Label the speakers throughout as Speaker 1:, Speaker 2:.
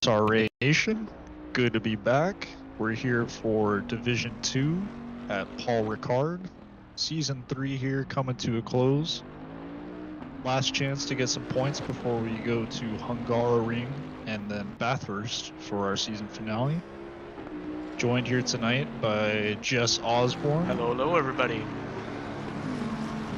Speaker 1: SRA Nation, good to be back. We're here for Division 2 at Paul Ricard. Season 3 here coming to a close. Last chance to get some points before we go to Hungaroring and then Bathurst for our season finale. Joined here tonight by Jess Osborne.
Speaker 2: Hello, hello everybody.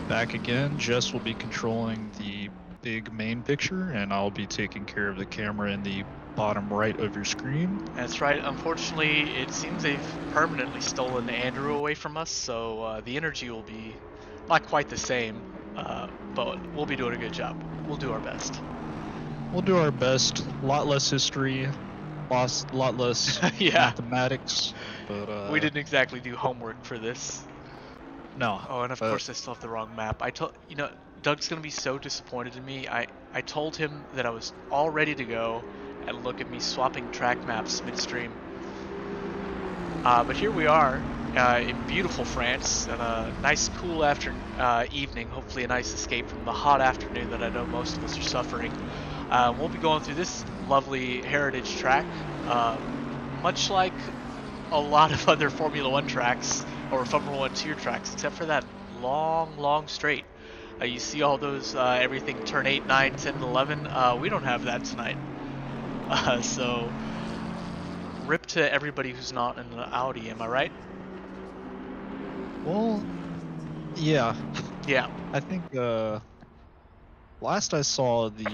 Speaker 1: Back again. Jess will be controlling the big main picture and I'll be taking care of the camera in the bottom right of your screen.
Speaker 2: That's right. Unfortunately, it seems they've permanently stolen Andrew away from us, so the energy will be not quite the same, but we'll be doing a good job. We'll do our best.
Speaker 1: We'll do our best. A lot less history, lot less
Speaker 2: yeah.
Speaker 1: mathematics, but
Speaker 2: we didn't exactly do homework for this.
Speaker 1: No.
Speaker 2: Oh, and of course I still have the wrong map. Doug's gonna be so disappointed in me. I told him that I was all ready to go, and look at me swapping track maps midstream. But here we are in beautiful France on a nice cool evening, hopefully a nice escape from the hot afternoon that I know most of us are suffering. We'll be going through this lovely heritage track, much like a lot of other Formula 1 tracks or Formula 1 tier tracks, except for that long straight. You see all those, everything turn 8, 9, 10, and 11. We don't have that tonight. So, rip to everybody who's not in an Audi, am I right?
Speaker 1: Well, yeah.
Speaker 2: Yeah.
Speaker 1: I think, last I saw the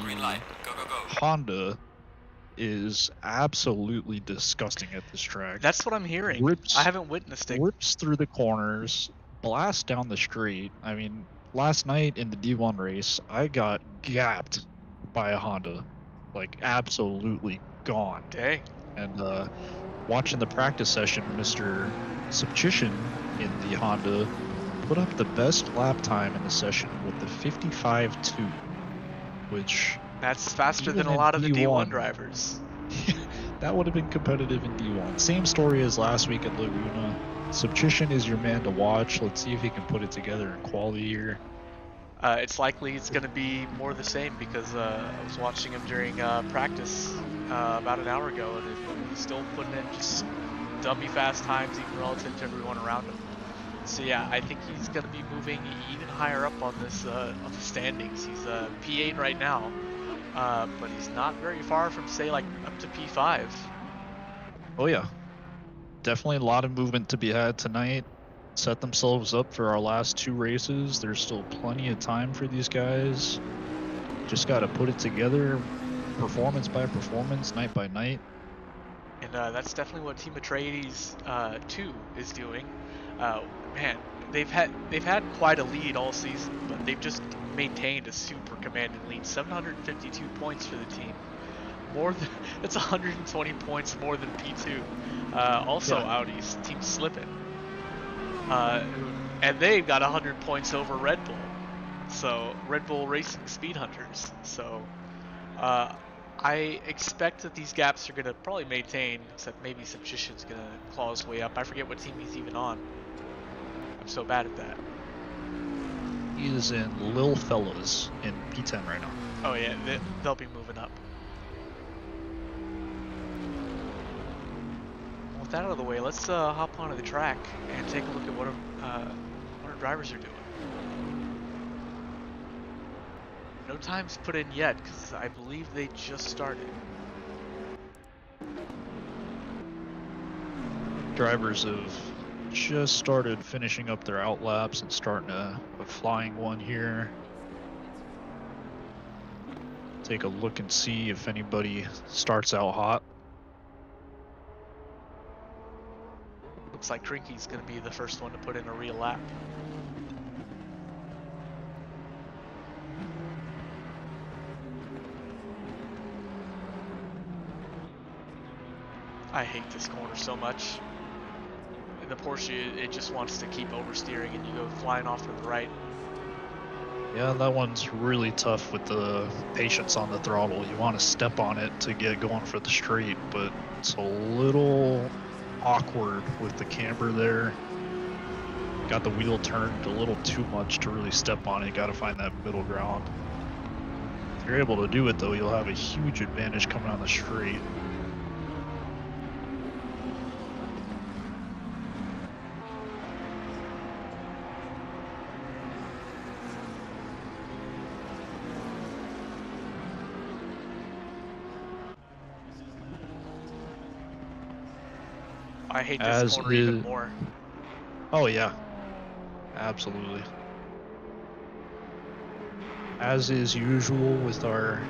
Speaker 1: Honda is absolutely disgusting at this track.
Speaker 2: That's what I'm hearing. I haven't witnessed it.
Speaker 1: Rips through the corners, blasts down the straight. I mean, last night in the D1 race, I got gapped by a Honda. Like, absolutely gone.
Speaker 2: Dang.
Speaker 1: And watching the practice session, Mr. Subchition in the Honda put up the best lap time in the session with the 55.2, which
Speaker 2: That's faster
Speaker 1: even
Speaker 2: than a
Speaker 1: in
Speaker 2: lot of the D1
Speaker 1: D1
Speaker 2: drivers.
Speaker 1: that would have been competitive in D1. Same story as last week at Laguna. Subchition is your man to watch. Let's see if he can put it together in quality here.
Speaker 2: It's likely it's going to be more the same because I was watching him during practice about an hour ago, and he's still putting in just dummy fast times even relative to everyone around him. So yeah, I think he's going to be moving even higher up on this on the standings. He's P8 right now, but he's not very far from, say, like up to P5.
Speaker 1: Oh yeah, definitely a lot of movement to be had tonight. Set themselves up for our last two races. There's still plenty of time for these guys. Just got to put it together, performance by performance, night by night.
Speaker 2: And that's definitely what Team Atreides 2 is doing. Man, they've had quite a lead all season, but they've just maintained a super commanding lead. 752 points for the team. More than that's 120 points more than P2. Also,
Speaker 1: Yeah.
Speaker 2: Audi's team slipping, and they've got 100 points over Red Bull. So Red Bull Racing Speed Hunters. So I expect that these gaps are going to probably maintain, except maybe Subchition's going to claw his way up. I forget what team he's even on. I'm so bad at that.
Speaker 1: He is in Lil Fellas in P10 right now.
Speaker 2: Oh yeah, they'll be moving up. With that out of the way, let's hop onto the track and take a look at what our drivers are doing. No time's put in yet because I believe they just started.
Speaker 1: Drivers have just started finishing up their out laps and starting a flying one here. Take a look and see if anybody starts out hot.
Speaker 2: Looks like Crinky's going to be the first one to put in a real lap. I hate this corner so much. In the Porsche, it just wants to keep oversteering and you go flying off to the right.
Speaker 1: Yeah, that one's really tough with the patience on the throttle. You want to step on it to get going for the straight, but it's a little awkward with the camber there. Got the wheel turned a little too much to really step on it. Got to find that middle ground. If you're able to do it though, you'll have a huge advantage coming on the straight.
Speaker 2: I hate this corner even more.
Speaker 1: Oh yeah, absolutely. As is usual with our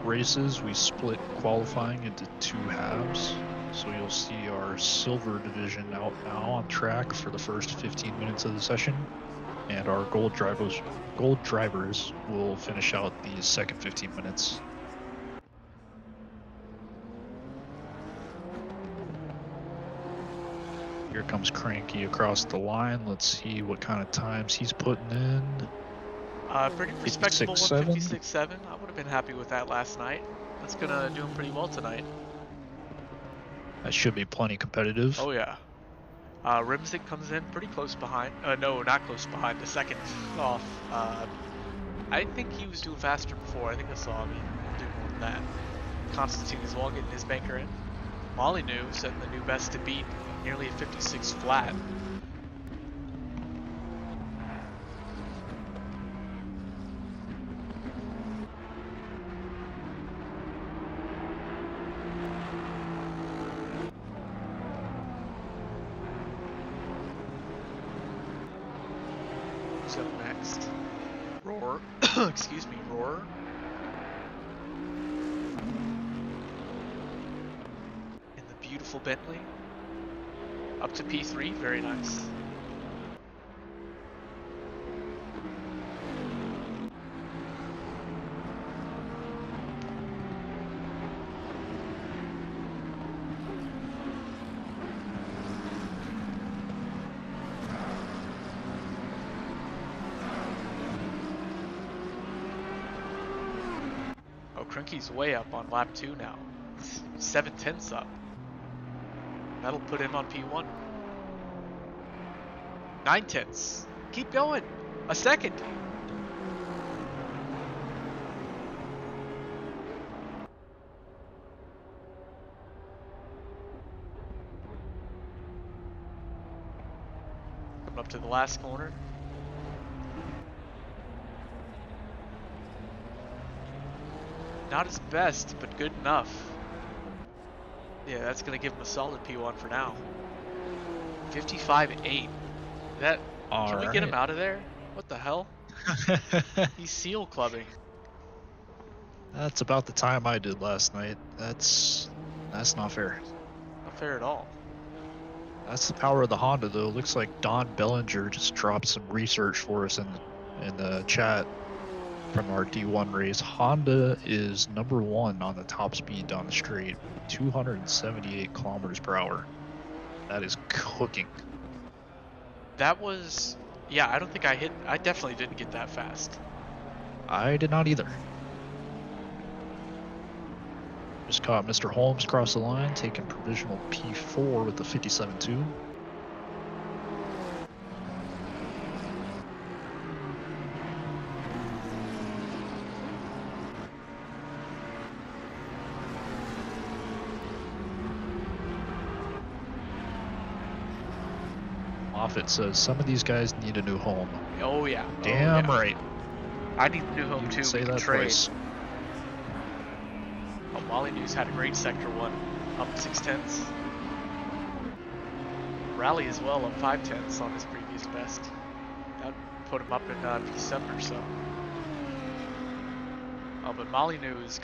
Speaker 1: races, we split qualifying into two halves. So you'll see our silver division out now on track for the first 15 minutes of the session, and our gold drivers will finish out the second 15 minutes. Here comes Cranky across the line. Let's see what kind of times he's putting in.
Speaker 2: Pretty respectable 156.7. I would have been happy with that last night. That's gonna do him pretty well tonight.
Speaker 1: That should be plenty competitive.
Speaker 2: Oh yeah. Rimzik comes in pretty close behind. No, not close behind. The second off. I think he was doing faster before. I think I saw him do more than that. Constantine as well getting his banker in. Molyneux setting the new best to beat. Nearly a 56 flat. Who's up next? Roar. Excuse me, Roar. In the beautiful Bentley. Up to P3, very nice. Krinky's way up on lap 2 now. 7/10 up. That'll put him on P1. 9/10. Keep going. A second. Coming up to the last corner. Not his best, but good enough. Yeah, that's gonna give him a solid P1 for now. 55.8. That can we get him out of there? What the hell? He's seal clubbing.
Speaker 1: That's about the time I did last night. That's not fair.
Speaker 2: Not fair at all.
Speaker 1: That's the power of the Honda, though. Looks like Don Bellinger just dropped some research for us in the chat from our D1 race. Honda is #1 on the top speed down the straight, 278 kilometers per hour. That is cooking.
Speaker 2: That was, yeah, I don't think I definitely didn't get that fast.
Speaker 1: I did not either. Just caught Mr. Holmes across the line, taking provisional P4 with the 57.2. Moffat says some of these guys need a new home.
Speaker 2: Oh yeah.
Speaker 1: Damn
Speaker 2: yeah.
Speaker 1: right.
Speaker 2: I need a new home too.
Speaker 1: Say
Speaker 2: We can
Speaker 1: that
Speaker 2: trade.
Speaker 1: twice.
Speaker 2: Oh, Molly News had a great sector 1, up 6/10. Rally as well, up 5/10 on his previous best. That put him up in P7 or so. Oh, but Molly News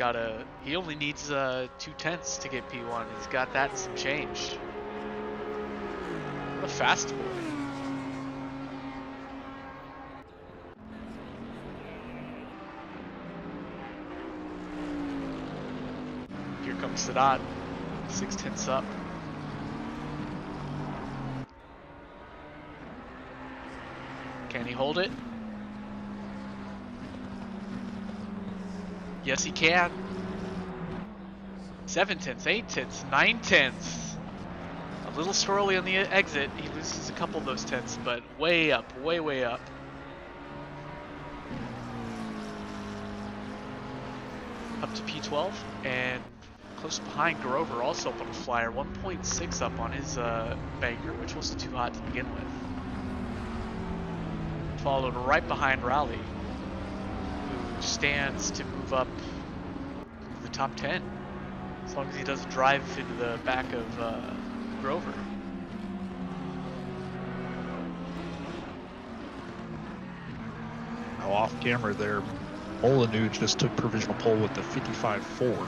Speaker 2: he only needs 2/10 to get P1. He's got that and some change. What a fast boy. Here comes Sadat, 6/10 up. Can he hold it? Yes, he can. 7/10, 8/10, 9/10. A little swirly on the exit. He loses a couple of those tenths, but way up, way up. Up to P12 and close behind Grover, also up on a flyer, 1.6 up on his banker, which wasn't too hot to begin with. Followed right behind Raleigh, who stands to move up to the top 10, as long as he doesn't drive into the back of Grover.
Speaker 1: Now off camera there, Molyneux just took provisional pole with the 55.4.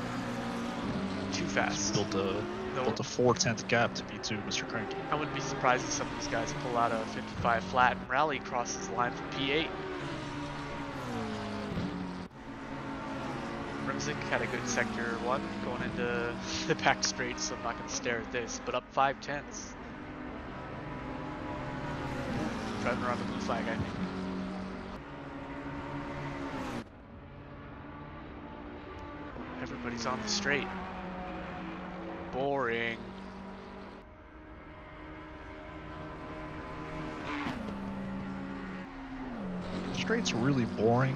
Speaker 2: Too fast.
Speaker 1: Built a 4/10 gap to P2, Mr. Cranky.
Speaker 2: I wouldn't be surprised if some of these guys pull out a 55 flat and Rally crosses the line for P8. Rimzik had a good sector 1 going into the back straight, so I'm not going to stare at this, but up 5/10. Driving around the blue flag, I think. Everybody's on the straight. Boring.
Speaker 1: Straight's really boring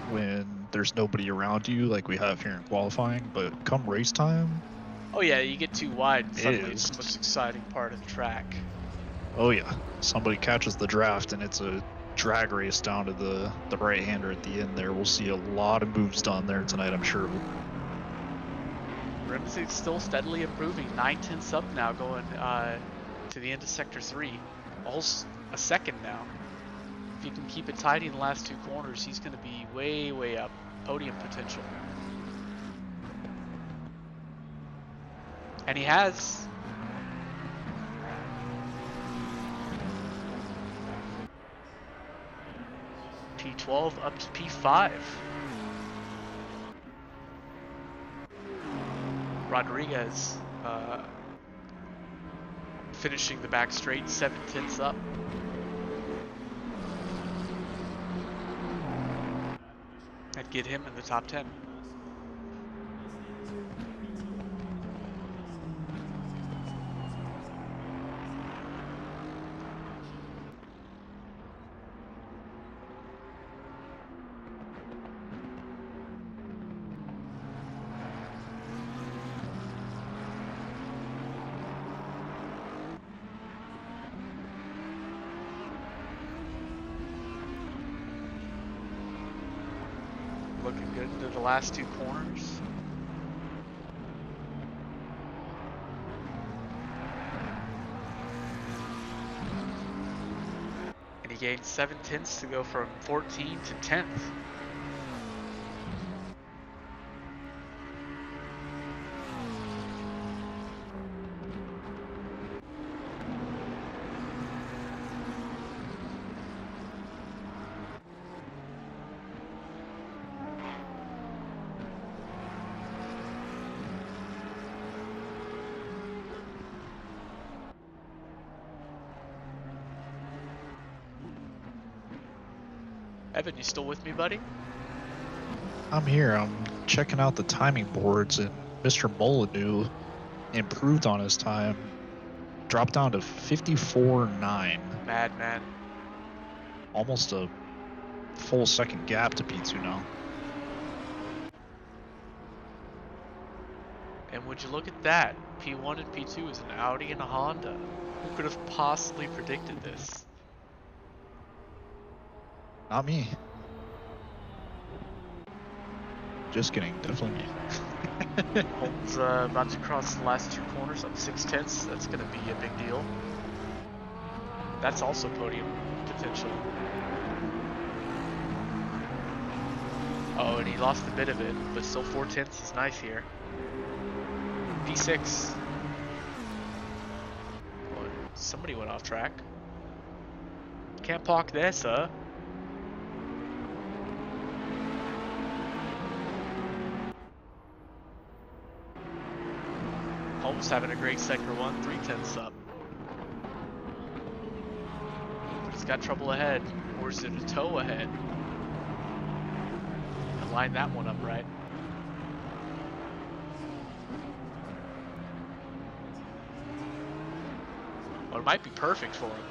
Speaker 1: when there's nobody around you like we have here in qualifying, but come race time,
Speaker 2: Oh yeah, you get too wide and suddenly it's the most exciting part of the track.
Speaker 1: oh yeah, somebody catches the draft and it's a drag race down to the right-hander at the end there. We'll see a lot of moves done there tonight, I'm sure.
Speaker 2: Rimzig's still steadily improving, 9/10 up now, going to the end of sector 3. Almost a second now. If you can keep it tidy in the last 2 corners, he's going to be way up. Podium potential. And he has. P12 up to P5. Rodriguez finishing the back straight, 7/10 up. I'd get him in the top 10. looking good into the last two corners. And he gained 7/10 to go from 14 to 10th. Evan, you still with me, buddy?
Speaker 1: I'm here. I'm checking out the timing boards, and Mr. Molyneux improved on his time. Dropped down to 54.9.
Speaker 2: Madman.
Speaker 1: Almost a full second gap to P2 now.
Speaker 2: And would you look at that? P1 and P2 is an Audi and a Honda. Who could have possibly predicted this?
Speaker 1: Not me. Just kidding, definitely me.
Speaker 2: Holmes about to cross the last two corners up 6/10. That's going to be a big deal. That's also podium potential. Oh, and he lost a bit of it, but still 4/10 is nice here. P6. Oh, somebody went off track. Can't park there, sir. Holmes having a great sector 1, 3/10 up. But he's got trouble ahead, or is it a tow ahead? I lined that one up right. Well, it might be perfect for him.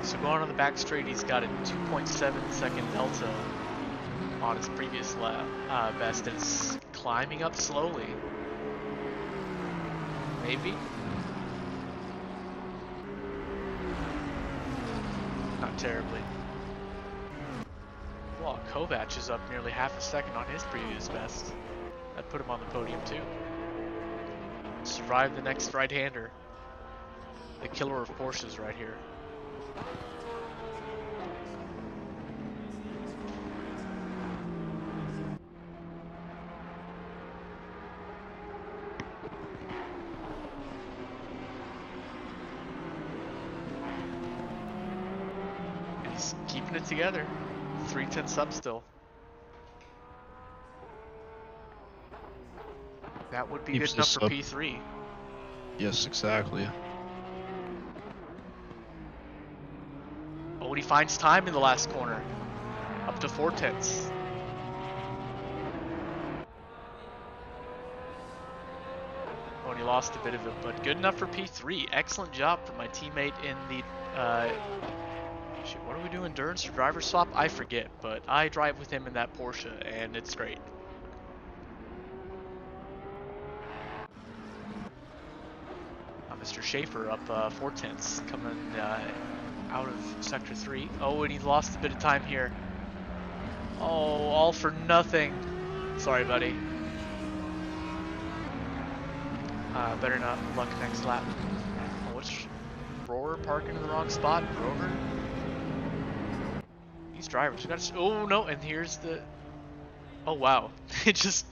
Speaker 2: So going on the back straight, he's got a 2.7 second delta on his previous best, and it's climbing up slowly. Maybe? Not terribly. Well, Kovac is up nearly half a second on his previous best. That put him on the podium too. Survived the next right-hander. The killer of Porsches right here. And he's keeping it together. 3/10 up still. That would be
Speaker 1: Keeps
Speaker 2: good enough
Speaker 1: this
Speaker 2: for
Speaker 1: up.
Speaker 2: P3.
Speaker 1: Yes, exactly.
Speaker 2: Oh, and he finds time in the last corner. Up to 4/10. Oh, and he lost a bit of it, but good enough for P3. Excellent job for my teammate in the... shit, what are we doing? Endurance or driver swap? I forget, but I drive with him in that Porsche, and it's great. Mr. Schaefer up 4/10, coming out of sector 3. Oh, and he lost a bit of time here. Oh, all for nothing. Sorry, buddy. Better not luck next lap. Oh, what's Roar parking in the wrong spot? Rover? These drivers got to... Oh, no, and here's the... Oh, wow. It just...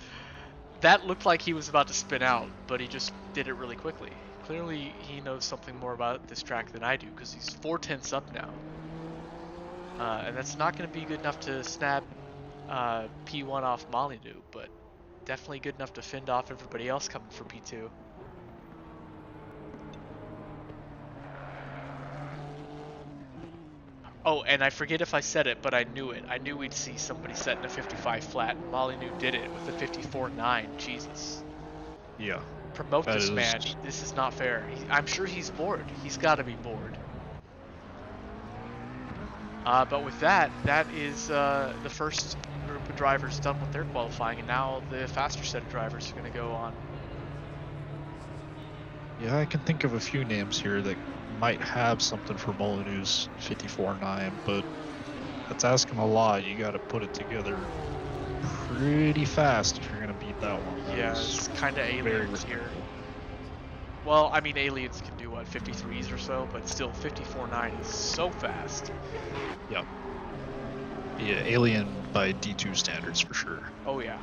Speaker 2: That looked like he was about to spin out, but he just did it really quickly. Clearly, he knows something more about this track than I do, because he's 4/10 up now. And that's not going to be good enough to snap P1 off Molyneux, but definitely good enough to fend off everybody else coming for P2. Oh, and I forget if I said it, but I knew it. I knew we'd see somebody setting a 55 flat. Molyneux did it with a 54.9. Jesus.
Speaker 1: Yeah.
Speaker 2: Promote this man. This is not fair. I'm sure he's bored. He's got to be bored. But with that, that is the first group of drivers done with their qualifying, and now the faster set of drivers are going to go on.
Speaker 1: Yeah, I can think of a few names here that might have something for Molyneux's 54.9, but that's asking a lot. You got to put it together pretty fast if you're going to beat that one.
Speaker 2: Yeah, it's kind of aliens here. Well, I mean, aliens can do what, 53s or so, but still 54.9 is so fast.
Speaker 1: Yep. Yeah, alien by D2 standards for sure.
Speaker 2: Oh yeah.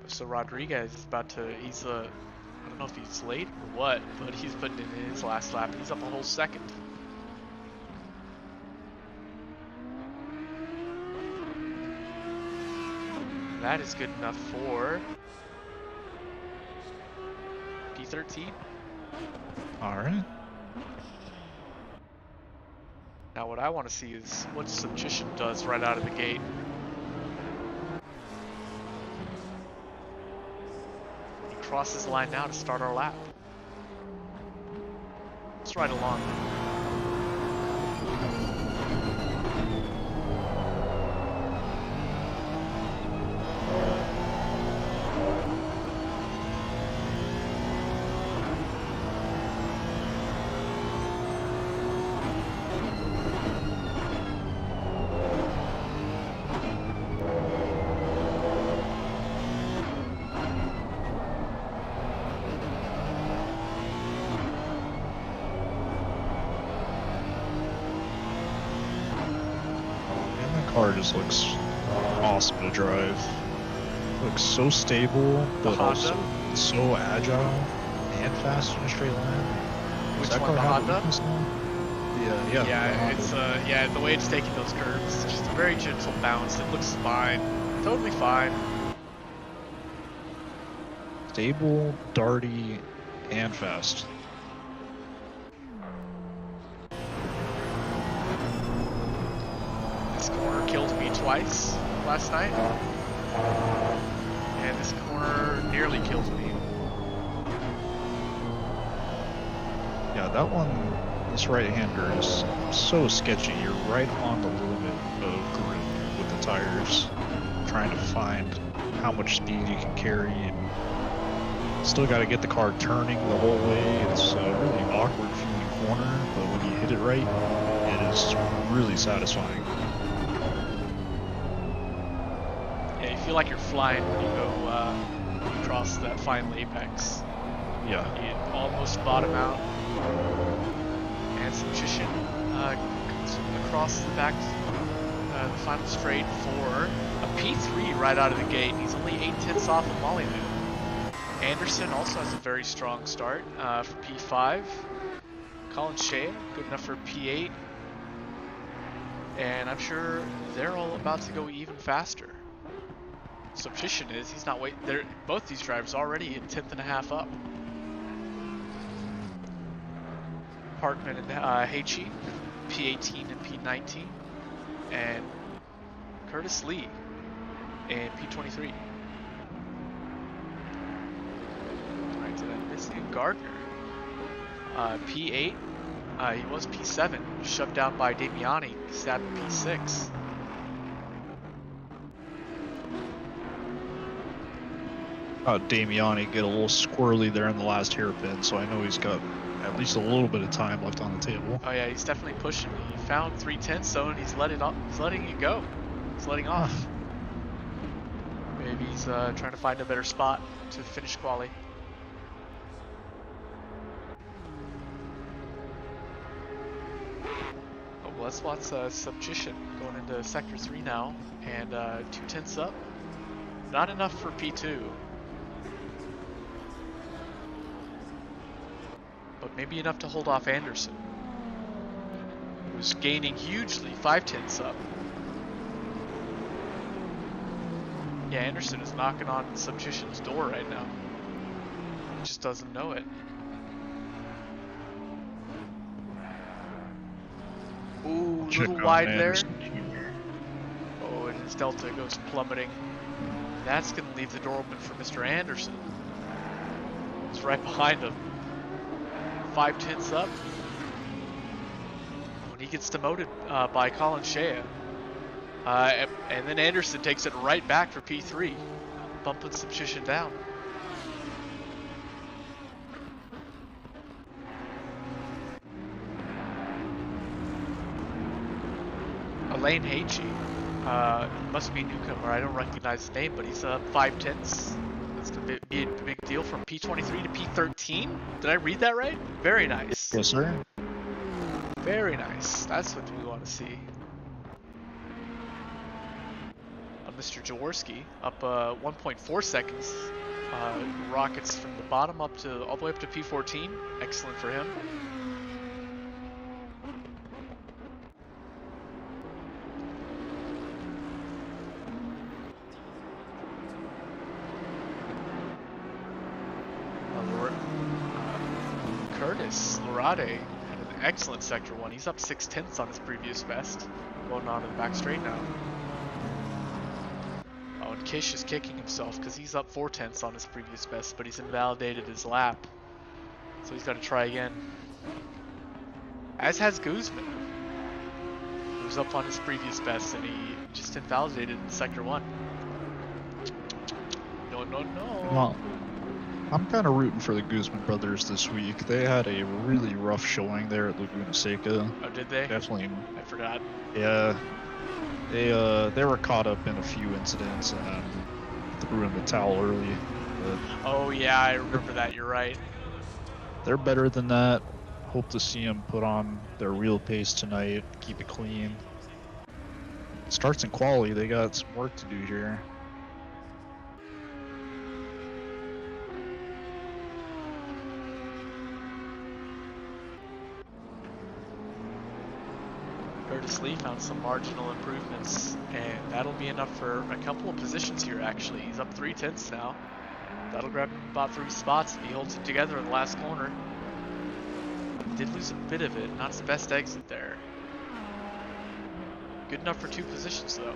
Speaker 2: So Rodriguez is about to, I don't know if he's late or what, but he's putting in his last lap. He's up a whole second. That is good enough for P13.
Speaker 1: All right.
Speaker 2: Now what I want to see is what Subchition does right out of the gate. He crosses the line now to start our lap. Let's ride along.
Speaker 1: Car just looks awesome to drive. Looks so stable, but also so agile and fast in a straight line.
Speaker 2: Which one, the Honda?
Speaker 1: Yeah.
Speaker 2: It's yeah, the way it's taking those curves, it's just a very gentle bounce. It looks fine, totally fine.
Speaker 1: Stable, darty, and fast.
Speaker 2: This corner killed me twice last night, and this corner nearly killed me.
Speaker 1: Yeah, that one, this right-hander is so sketchy. You're right on the limit of grip with the tires, trying to find how much speed you can carry, and still got to get the car turning the whole way. It's really awkward feeling corner, but when you hit it right, it is really satisfying.
Speaker 2: Yeah, you feel like you're flying when you go across that final apex.
Speaker 1: Yeah.
Speaker 2: You almost bottom out. And Subchition comes across the back, the final straight for a P3 right out of the gate. He's only 8/10 off of Molyneux. Anderson also has a very strong start for P5. Colin Shea, good enough for P8. And I'm sure they're all about to go even faster. Subchition is, he's not waiting. Both these drivers already a 10.5 up. Parkman and Heichi, P18 and P19, and Curtis Lee in P23. Alright, did I miss you? Gardner, P8, he was P7, shoved down by Damiani, sat in P6.
Speaker 1: Damiani get a little squirrely there in the last hairpin, so I know he's got at least a little bit of time left on the table.
Speaker 2: Oh yeah, he's definitely pushing. He found 3/10 though, and he's letting it go. He's letting off. Maybe he's trying to find a better spot to finish quali. Oh, well, let's watch Subchition going into Sector 3 now, and 2/10 up. Not enough for P2. But maybe enough to hold off Anderson, who's gaining hugely, 5/10 up. Yeah, Anderson is knocking on Subchition's door right now. He just doesn't know it. Ooh, a little wide there. Oh, and his delta goes plummeting. That's going to leave the door open for Mr. Anderson. It's right behind him. 5/10 up. gets demoted by Colin Shea. And then Anderson takes it right back for P3, bumping Substitution down. Elaine Hagee, must be a newcomer. I don't recognize his name, but he's 5/10. That's going to be a big deal from P23 to P13. Did I read that right? Very nice.
Speaker 1: Yes, sir.
Speaker 2: Very nice. That's what we want to see. Mr. Jaworski up 1.4 seconds. Rockets from the bottom up to all the way up to P14. Excellent for him. Curtis Lorade had an excellent sector 1. He's up 6/10 on his previous best. Going on to the back straight now. Oh, and Kish is kicking himself because he's up 4/10 on his previous best, but he's invalidated his lap. So he's got to try again. As has Guzman, who's up on his previous best, and he just invalidated in sector 1. No.
Speaker 1: Well, I'm kind of rooting for the Guzman brothers this week. They had a really rough showing there at Laguna Seca.
Speaker 2: Oh, did they?
Speaker 1: Definitely.
Speaker 2: I forgot.
Speaker 1: Yeah. They were caught up in a few incidents and threw in the towel early. But
Speaker 2: oh yeah, I remember that. You're right.
Speaker 1: They're better than that. Hope to see them put on their real pace tonight. Keep it clean. Starts in quali. They got some work to do here.
Speaker 2: Curtis Lee found some marginal improvements, and that'll be enough for a couple of positions here actually. He's up 3/10 now. That'll grab him about 3 spots if he holds it together in the last corner. Did lose a bit of it, not his best exit there. Good enough for 2 positions though.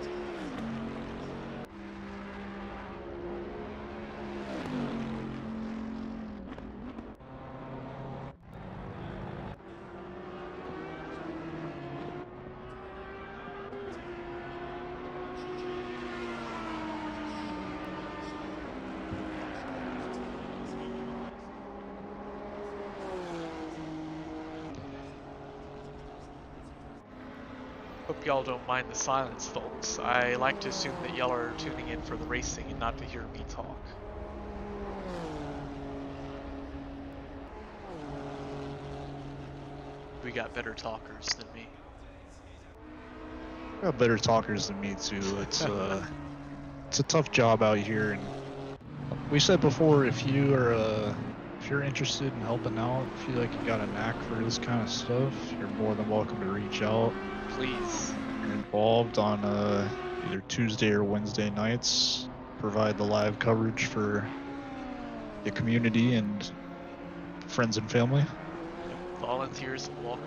Speaker 2: Hope y'all don't mind the silence, folks. I like to assume that y'all are tuning in for the racing and not to hear me talk. We got better talkers than me.
Speaker 1: We got better talkers than me too. It's a tough job out here, and we said before, if you're interested in helping out, feel like you got a knack for this kind of stuff, you're more than welcome to reach out.
Speaker 2: Please.
Speaker 1: You're involved on either Tuesday or Wednesday nights. Provide the live coverage for the community and friends and family.
Speaker 2: Volunteers welcome.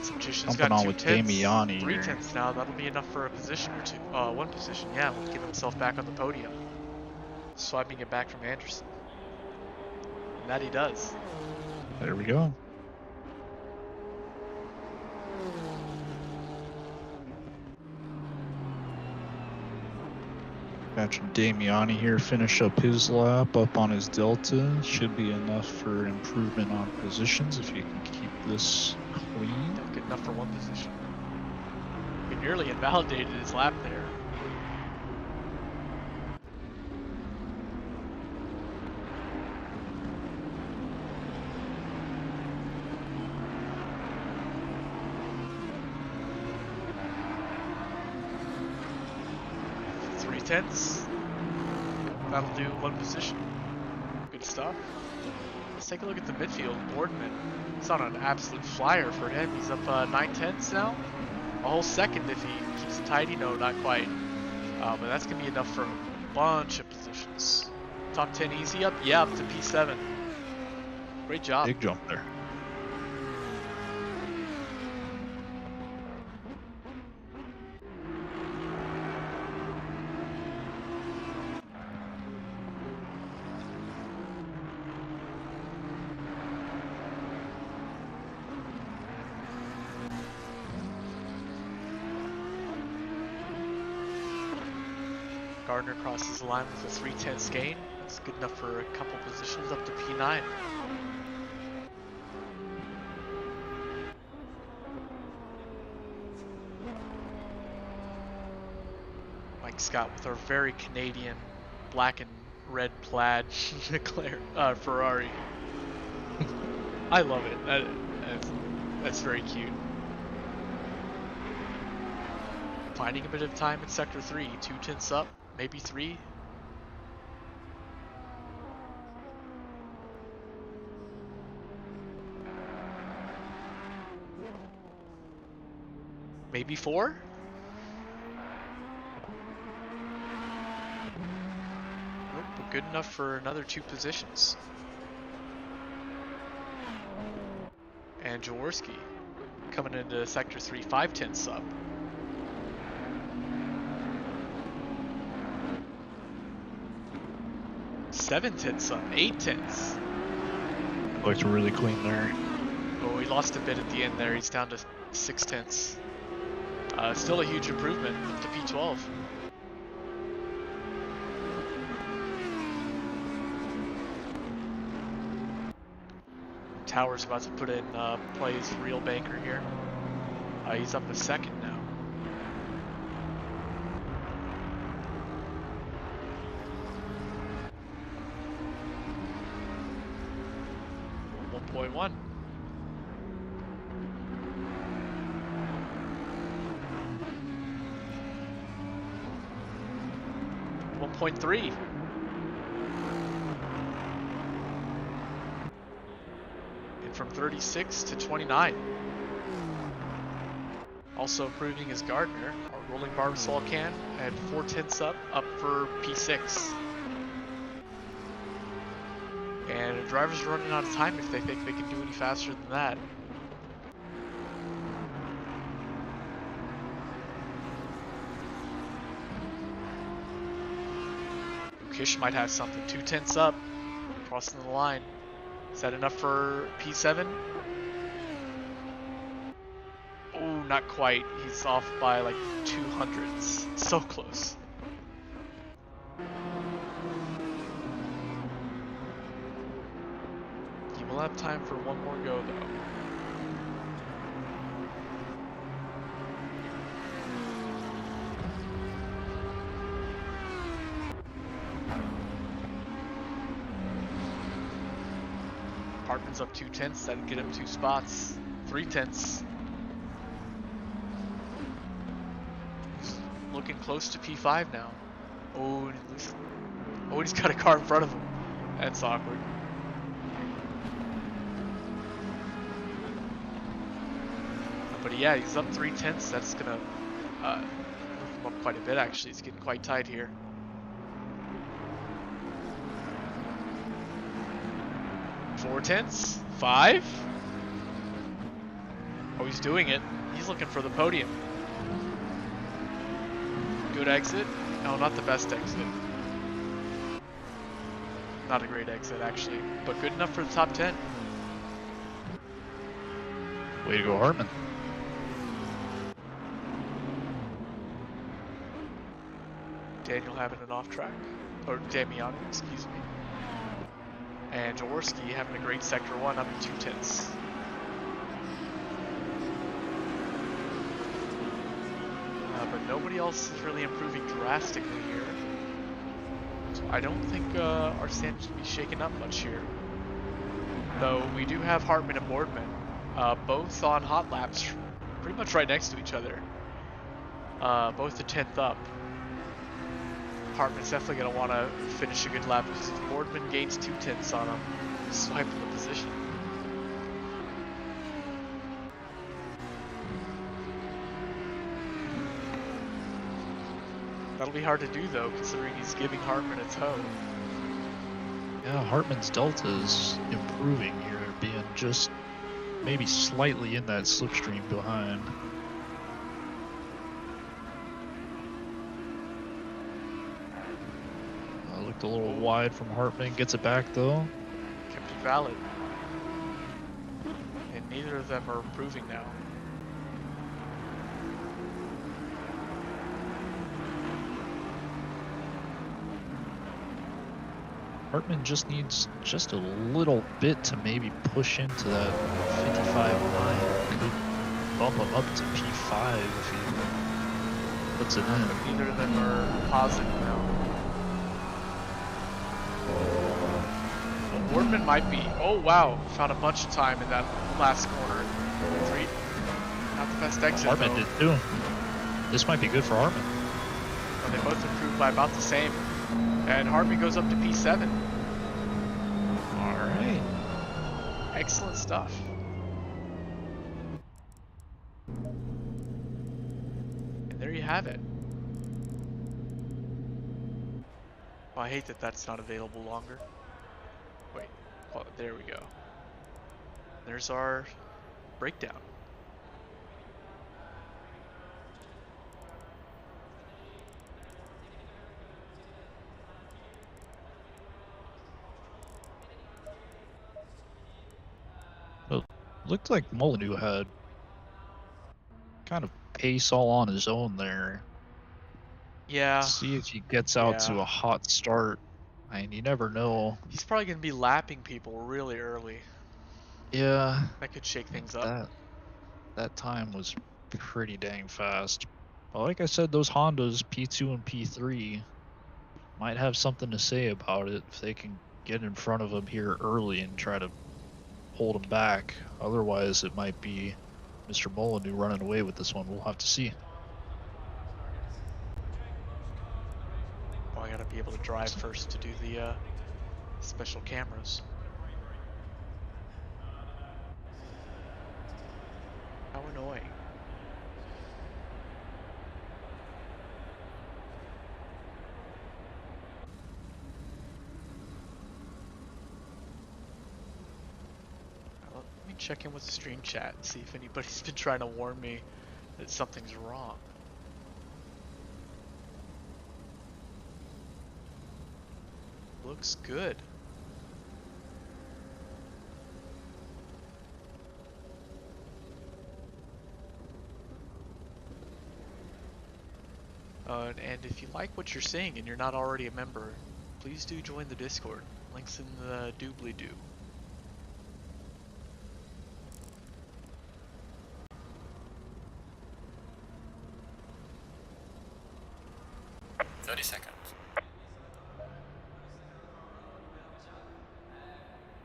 Speaker 2: Substitution's got
Speaker 1: on
Speaker 2: 2
Speaker 1: with
Speaker 2: tenths,
Speaker 1: Damiani
Speaker 2: 3
Speaker 1: here.
Speaker 2: tenths now. That'll be enough for a position or 2. 1 position, yeah. We'll get himself back on the podium. Swiping it back from Anderson. And that he does.
Speaker 1: There we go. Catching Damiani here, finish up his lap, up on his delta. Should be enough for improvement on positions if you can keep this clean.
Speaker 2: Good enough for 1 position. He nearly invalidated his lap there. Tenths. That'll do 1 position. Good stuff. Let's take a look at the midfield. Boardman. He's on an absolute flyer for him. He's up 9/10 now. A whole second if he keeps it tidy. No, not quite. But that's going to be enough for a bunch of positions. Top 10 easy up? Yeah, up to P7. Great job.
Speaker 1: Big jump there.
Speaker 2: Gardner crosses the line with a 3/10 gain. That's good enough for a couple positions up to P9. Mike Scott with our very Canadian black and red plaid Ferrari. I love it. That's very cute. Finding a bit of time in Sector 3, 2/10 up, maybe 3. Maybe 4? Nope, but good enough for another 2 positions. And Jaworski coming into Sector 3, 5/10 up. Seven tenths up, 8/10.
Speaker 1: Looks really clean there.
Speaker 2: Oh, he lost a bit at the end there. He's down to 6/10. Still a huge improvement up to P12. Towers about to put in play his real banker here. He's up a second now. .1. .3. And from 36 to 29. Also improving is Gardner. Our rolling Barbasol can at 4/10 up for P6. And the drivers are running out of time if they think they can do any faster than that. Kish might have something. 2/10 up, crossing the line. Is that enough for P7? Oh, not quite. He's off by like 200s. So close. He will have time for one more go though. Hartman's up 2/10. That'd get him 2 spots. 3/10. He's looking close to P5 now. Oh, and he's got a car in front of him. That's awkward. But yeah, he's up 3/10. That's gonna move him up quite a bit. Actually, it's getting quite tight here. 4/10, 5. Oh, he's doing it. He's looking for the podium. Good exit. No, not the best exit. Not a great exit, actually, but good enough for the top 10.
Speaker 1: Way to go, Hartman.
Speaker 2: Daniel having an off track, or Damiano, excuse me. And Jaworski having a great Sector 1 up to 2/10. But nobody else is really improving drastically here. So I don't think our standings will be shaken up much here. Though we do have Hartman and Boardman, both on hot laps, pretty much right next to each other. Both the 10th up. Hartman's definitely going to want to finish a good lap because if Boardman gains 2/10 on him, swiping the position. That'll be hard to do though, considering he's giving Hartman a tow.
Speaker 1: Yeah, Hartman's delta is improving here, being just maybe slightly in that slipstream behind. Looked a little wide from Hartman, gets it back though.
Speaker 2: Kept it valid. And neither of them are improving now.
Speaker 1: Hartman just needs just a little bit to maybe push into that 55.9. Could bump him up to P5 if he puts it in.
Speaker 2: Neither of them are positive now. Boardman might be. Oh wow, found a bunch of time in that last corner. Three. Not the best exit.
Speaker 1: Hartman did too. This might be good for Hartman.
Speaker 2: Well, they both improved by about the same. And Hartman goes up to P7.
Speaker 1: Alright.
Speaker 2: Excellent stuff. And there you have it. Oh, I hate that that's not available longer. Wait, oh, there we go. There's our breakdown.
Speaker 1: Looked like Molyneux had kind of pace all on his own there.
Speaker 2: Yeah.
Speaker 1: See if he gets out to
Speaker 2: Yeah.
Speaker 1: a hot start. I mean, you never know.
Speaker 2: He's probably going to be lapping people really early.
Speaker 1: Yeah.
Speaker 2: That could shake things up.
Speaker 1: That time was pretty dang fast. But like I said, those Hondas P2 and P3 might have something to say about it if they can get in front of him here early and try to hold him back. Otherwise, it might be Mr. Molyneux running away with this one. We'll have to see.
Speaker 2: Oh, I gotta be able to drive first to do the special cameras. How annoying. Let me check in with the stream chat and see if anybody's been trying to warn me that something's wrong. Looks good. And if you like what you're seeing and you're not already a member, please do join the Discord. Links in the doobly-doo.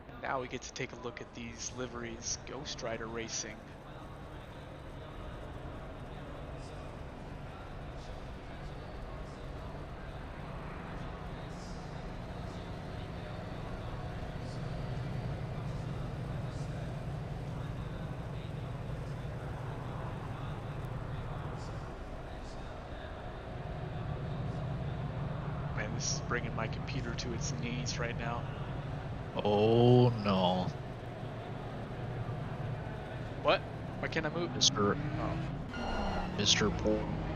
Speaker 2: And now we get to take a look at these liveries. Ghost Rider Racing. This is bringing my computer to its knees right now.
Speaker 1: Oh no.
Speaker 2: What? Why can't I move?
Speaker 1: Mr.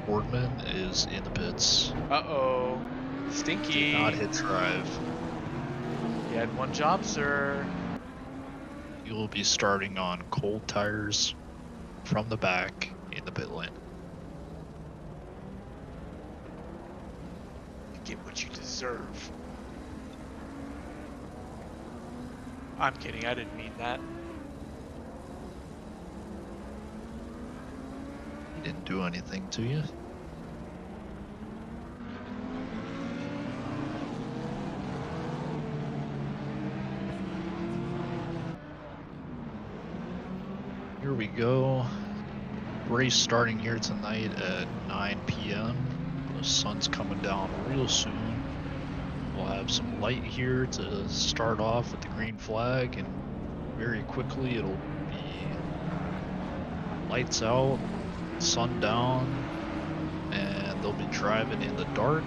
Speaker 1: Boardman is in the pits.
Speaker 2: Uh-oh. Stinky.
Speaker 1: Did not hit drive.
Speaker 2: You had one job, sir.
Speaker 1: You will be starting on cold tires from the back in the pit lane.
Speaker 2: Get what you deserve. I'm kidding, I didn't mean that.
Speaker 1: He didn't do anything to you. Here we go. Race starting here tonight at 9 p.m. The sun's coming down real soon. We'll have some light here to start off with the green flag, and very quickly it'll be lights out, sun down, and they'll be driving in the dark.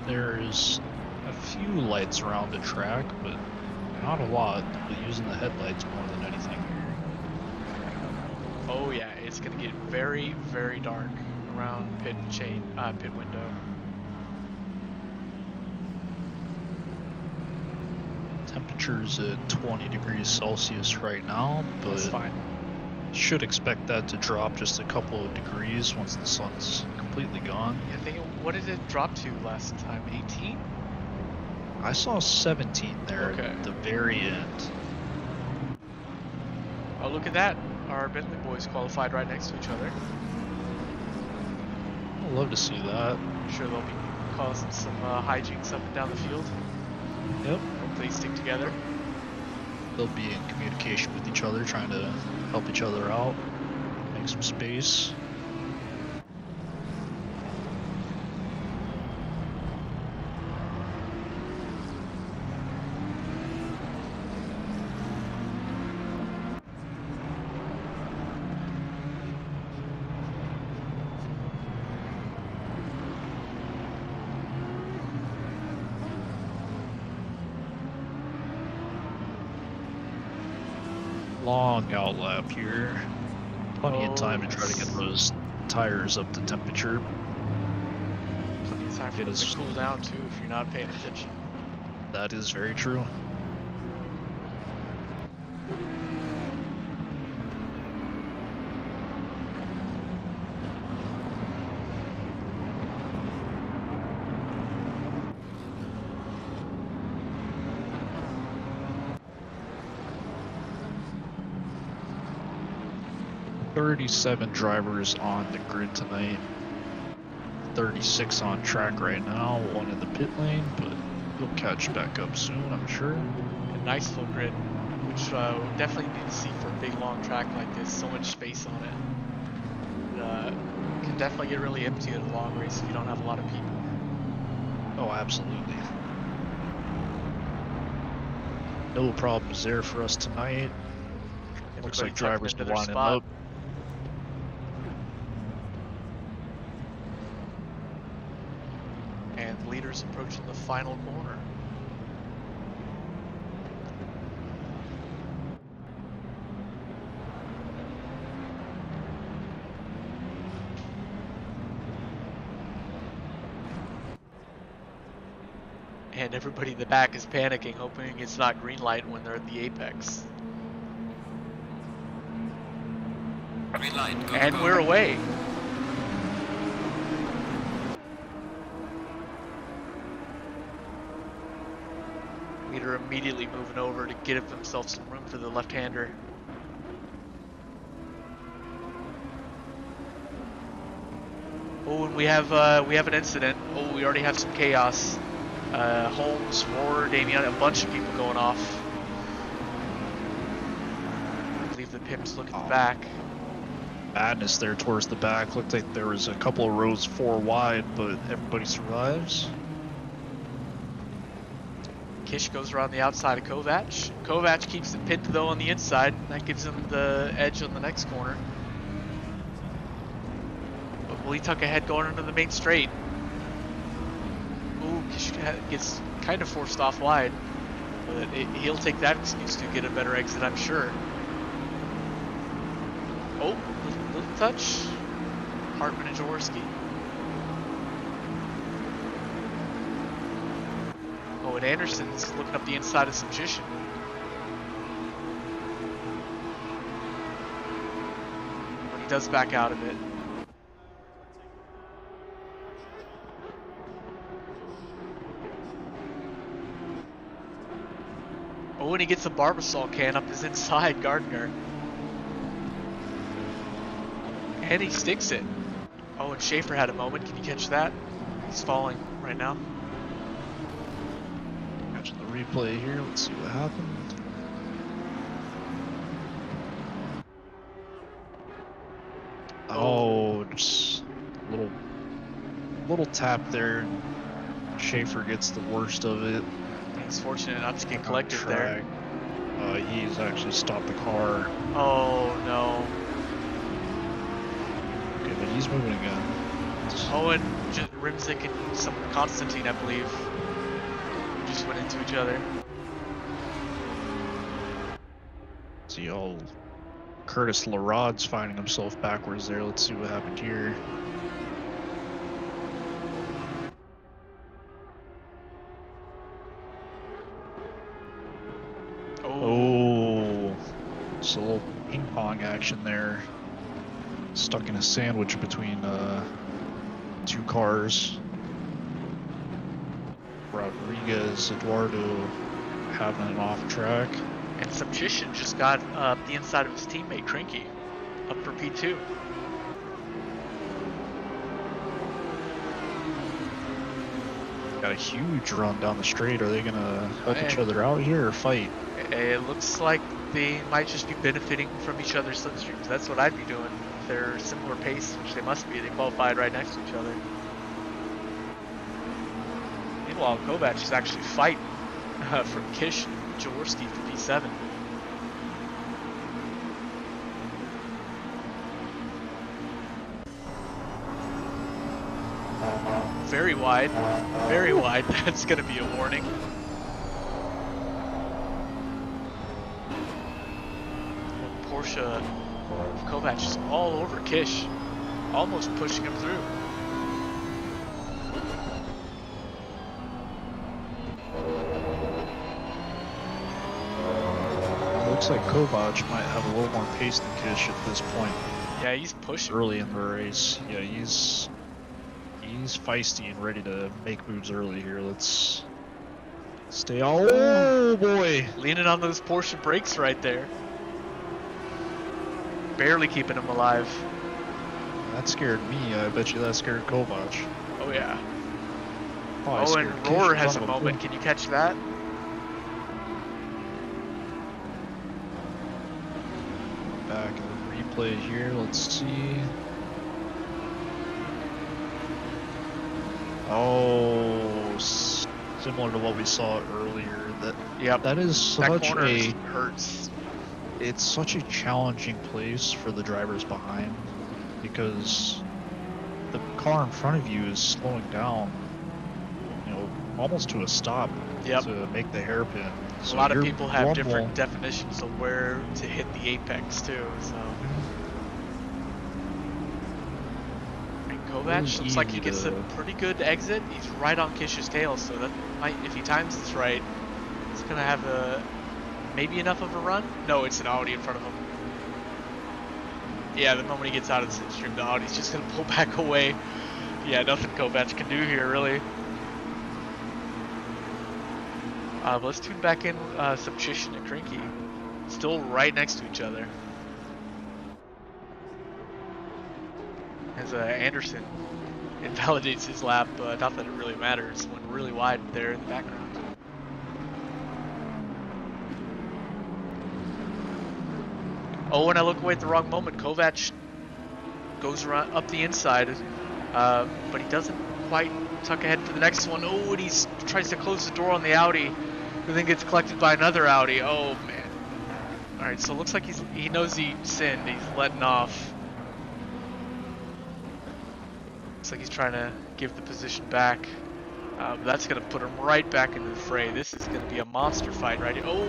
Speaker 1: There's a few lights around the track, but not a lot. They'll be using the headlights more than anything.
Speaker 2: Oh yeah, it's gonna get very, very dark around pit window.
Speaker 1: Temperatures at 20 degrees Celsius right now, but
Speaker 2: That's fine.
Speaker 1: should expect that to drop just a couple of degrees once the sun's completely gone.
Speaker 2: I think what did it drop to last time? 18?
Speaker 1: I saw 17 there
Speaker 2: Okay.
Speaker 1: at the very end.
Speaker 2: Oh, look at that. Our Bentley boys qualified right next to each other.
Speaker 1: I'd love to see that.
Speaker 2: I'm sure they'll be causing some hijinks up and down the field.
Speaker 1: Yep.
Speaker 2: Hope they stick together.
Speaker 1: They'll be in communication with each other, trying to help each other out, make some space. Long out lap here. Plenty of time to try to get those tires up to temperature.
Speaker 2: Plenty of time for
Speaker 1: It
Speaker 2: them
Speaker 1: is-
Speaker 2: to cool down too if you're not paying attention.
Speaker 1: That is very true. "37 drivers on the grid tonight. 36 on track right now. One in the pit lane, but he'll catch back up soon, I'm sure.
Speaker 2: A nice full grid, which we definitely need to see for a big long track like this. So much space on it. Can definitely get really empty at a long race if you don't have a lot of people.
Speaker 1: Oh, absolutely. No problems there for us tonight. Looks like
Speaker 2: Everybody tucking
Speaker 1: drivers
Speaker 2: into
Speaker 1: are
Speaker 2: their
Speaker 1: lining
Speaker 2: spot.
Speaker 1: up.
Speaker 2: And leaders approaching the final corner. And everybody in the back is panicking, hoping it's not green light when they're at the apex.
Speaker 3: Green light, go,
Speaker 2: And
Speaker 3: go.
Speaker 2: we're away. Leader immediately moving over to get himself some room for the left-hander. Oh, and we have an incident. Oh, we already have some chaos. Holmes, Roar, Damien, a bunch of people going off. I believe the pimps look at the back.
Speaker 1: Madness there towards the back. Looked like there was a couple of rows 4 wide, but everybody survives.
Speaker 2: Kish goes around the outside of Kovac. Kovac keeps it pinned though on the inside. That gives him the edge on the next corner. But will he tuck ahead going into the main straight? Ooh, Kish gets kind of forced off wide. But he'll take that excuse to get a better exit, I'm sure. Oh, little touch. Hartman and Jaworski. Oh, and Anderson's looking up the inside of Subjition. When he does back out of it. Oh, and he gets a Barbasol can up his inside, Gardner. And he sticks it. Oh, and Schaefer had a moment. Can you catch that? He's falling right now.
Speaker 1: Catching the replay here. Let's see what happened. Oh, just a little tap there. Schaefer gets the worst of it.
Speaker 2: He's fortunate not to get
Speaker 1: On
Speaker 2: collected there.
Speaker 1: track. He's actually stopped the car.
Speaker 2: Oh no.
Speaker 1: Okay, but he's moving again.
Speaker 2: Oh, and Rimzik and some Constantine, I believe, just went into each other.
Speaker 1: See, Curtis Larod's finding himself backwards there. Let's see what happened here. Oh, it's a little ping pong action there. Stuck in a sandwich between 2 cars. Rodriguez, Eduardo having an off track.
Speaker 2: And Subchition just got the inside of his teammate, Crinky, up for P2.
Speaker 1: Got a huge run down the straight. Are they going to help each other out here or fight?
Speaker 2: It looks like they might just be benefiting from each other's slipstreams. That's what I'd be doing. If they're similar pace, which they must be. They qualified right next to each other. Meanwhile, Kovac is actually fighting from Kish and Jaworski for P7. Very wide, very wide. That's going to be a warning. Porsche Kovac is all over Kish, almost pushing him through.
Speaker 1: Looks like Kovac might have a little more pace than Kish at this point.
Speaker 2: Yeah, he's pushing
Speaker 1: early in the race. Yeah, he's feisty and ready to make moves early here. Let's stay. Oh boy!
Speaker 2: Leaning on those Porsche brakes right there. Barely keeping him alive.
Speaker 1: That scared me. I bet you that scared Kovac.
Speaker 2: Oh yeah.
Speaker 1: Oh,
Speaker 2: and Roar has a moment. Can you catch that?
Speaker 1: Back in the replay here. Let's see. Oh, similar to what we saw earlier. That is such a
Speaker 2: hurts.
Speaker 1: It's such a challenging place for the drivers behind because the car in front of you is slowing down, you know, almost to a stop to make the hairpin. So
Speaker 2: a lot of people have different definitions of where to hit the apex too. So. Kovac looks like he gets a pretty good exit. He's right on Kish's tail, so that might, if he times this right, it's gonna have a maybe enough of a run. No, it's an Audi in front of him. Yeah, the moment he gets out of the slipstream, the Audi's just gonna pull back away. Yeah, nothing Kovac can do here, really. Let's tune back in Subchition and Crinky. Still right next to each other. As Anderson invalidates his lap, not that it really matters. Went really wide there in the background. Oh, and I look away at the wrong moment. Kovac goes around up the inside, but he doesn't quite tuck ahead for the next one. Oh, and he tries to close the door on the Audi, who then gets collected by another Audi. Oh man! All right, so it looks like he knows he sinned. He's letting off. Looks like he's trying to give the position back. That's going to put him right back into the fray. This is going to be a monster fight right here. Oh!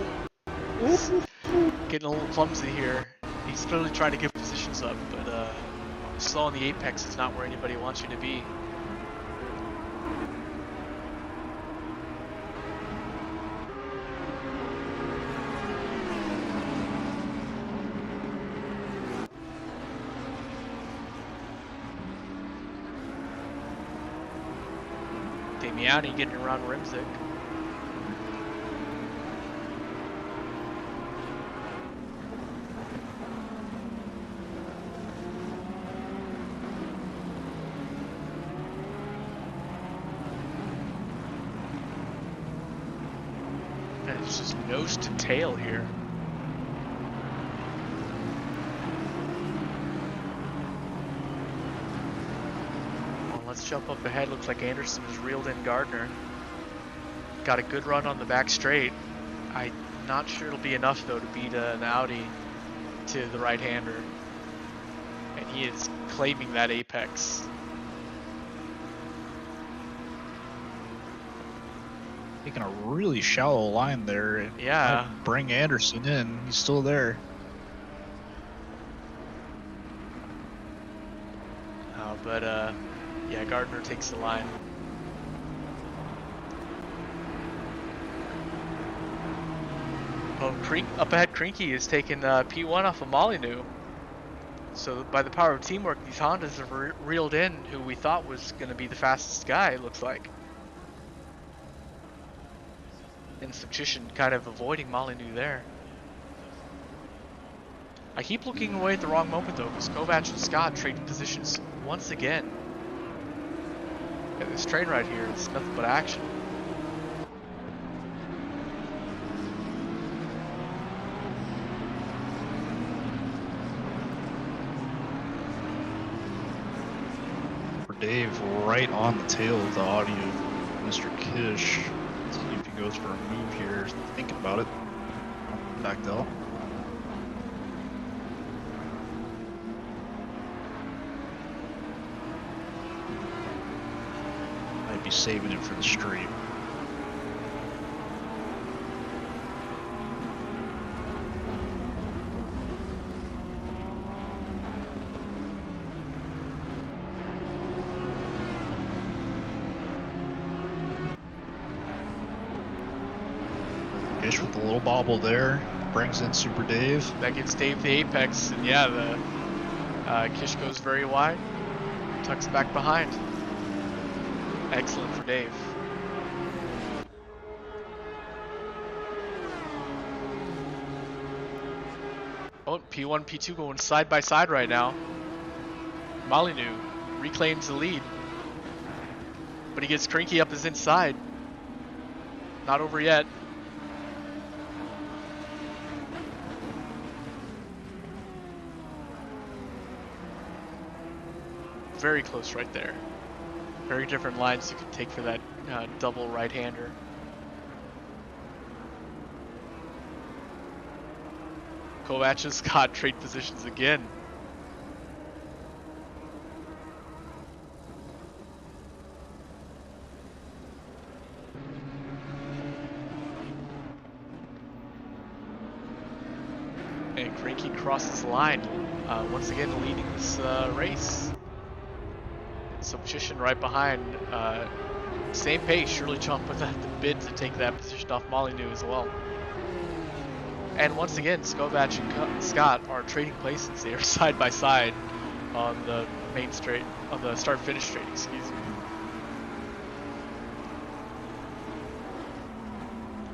Speaker 2: Getting a little clumsy here. He's clearly trying to give positions up, but slow on the apex is not where anybody wants you to be. Damiani getting around Rimzik. And it's just nose to tail here. Let's jump up ahead. Looks like Anderson has reeled in Gardner. Got a good run on the back straight. I'm not sure it'll be enough though to beat an Audi to the right-hander. And he is claiming that apex.
Speaker 1: Taking a really shallow line there. And
Speaker 2: yeah.
Speaker 1: Bring Anderson in. He's still there.
Speaker 2: But yeah, Gardner takes the line. Oh, up ahead, Crinky is taking P1 off of Molyneux. So by the power of teamwork, these Hondas have reeled in who we thought was going to be the fastest guy, it looks like. And Subchition kind of avoiding Molyneux there. I keep looking away at the wrong moment though, because Kovac and Scott trading positions once again. Yeah, this train right here is nothing but action.
Speaker 1: For Dave, right on the tail of the Audi of Mr. Kish. See if he goes for a move here. Thinking about it. Backed out. Might be saving it for the straight. Fish with a little bobble there, brings in Super Dave.
Speaker 2: That gets Dave the apex, and yeah, the Kish goes very wide, tucks back behind. Excellent for Dave. Oh, P1, P2 going side by side right now. Molyneux reclaims the lead, but he gets Crinky up his inside. Not over yet. Very close right there. Very different lines you could take for that double right-hander. Kovac has got trade positions again. And Cranky crosses the line, once again leading this race. Subchition right behind, same pace, Shirley Chomp with the bid to take that position off Molyneux as well. And once again, Kovac and Scott are trading places. They are side by side on the main straight, on the start-finish straight, excuse me.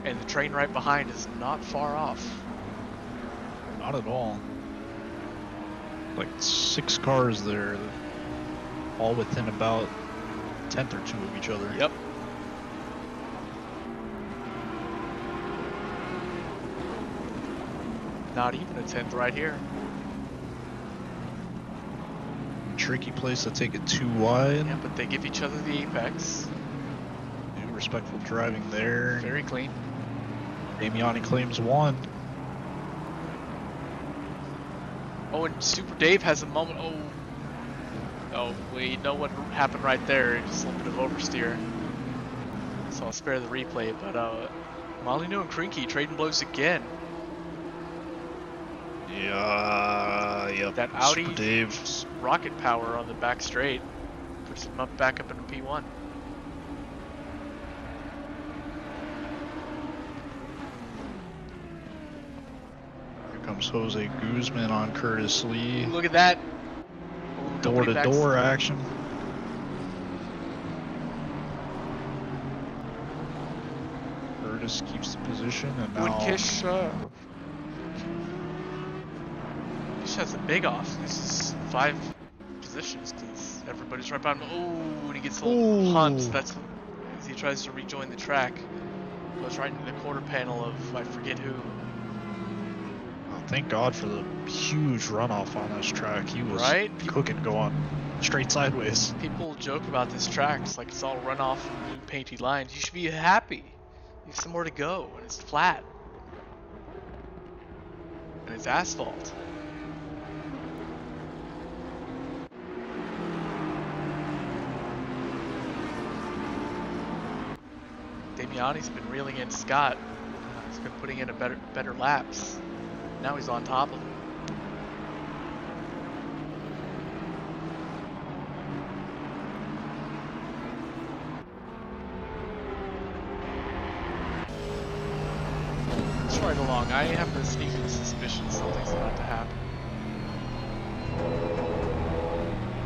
Speaker 2: And the train right behind is not far off.
Speaker 1: Not at all. Like 6 cars there, all within about a tenth or two of each other.
Speaker 2: Yep. Not even a tenth right here.
Speaker 1: Tricky place to take it too wide.
Speaker 2: Yeah, but they give each other the apex.
Speaker 1: Respectful driving there.
Speaker 2: Very clean.
Speaker 1: Damiani claims 1.
Speaker 2: Oh, and Super Dave has a moment. Oh, we know what happened right there. Just a little bit of oversteer. So I'll spare the replay. But Molyneux and Crinky trading blows again.
Speaker 1: Yeah, yep.
Speaker 2: That Audi
Speaker 1: Super Dave's
Speaker 2: rocket power on the back straight puts him back up into P1.
Speaker 1: comes Jose Guzman on Curtis Lee.
Speaker 2: Look at that.
Speaker 1: Door-to-door action. Curtis keeps the position, and now
Speaker 2: Kish has a big off. This is 5 positions because everybody's right behind him. Oh, and he gets a little hunt. That's as he tries to rejoin the track. Goes right into the quarter panel of I forget who.
Speaker 1: Thank God for the huge runoff on this track. He was cooking, going straight sideways.
Speaker 2: People joke about this track. It's like it's all runoff and new painty lines. You should be happy. You have somewhere to go, and it's flat. And it's asphalt. Damiani's been reeling in Scott. He's been putting in a better laps. Now he's on top of him. Let's ride along. I have the sneaking suspicion something's about to happen.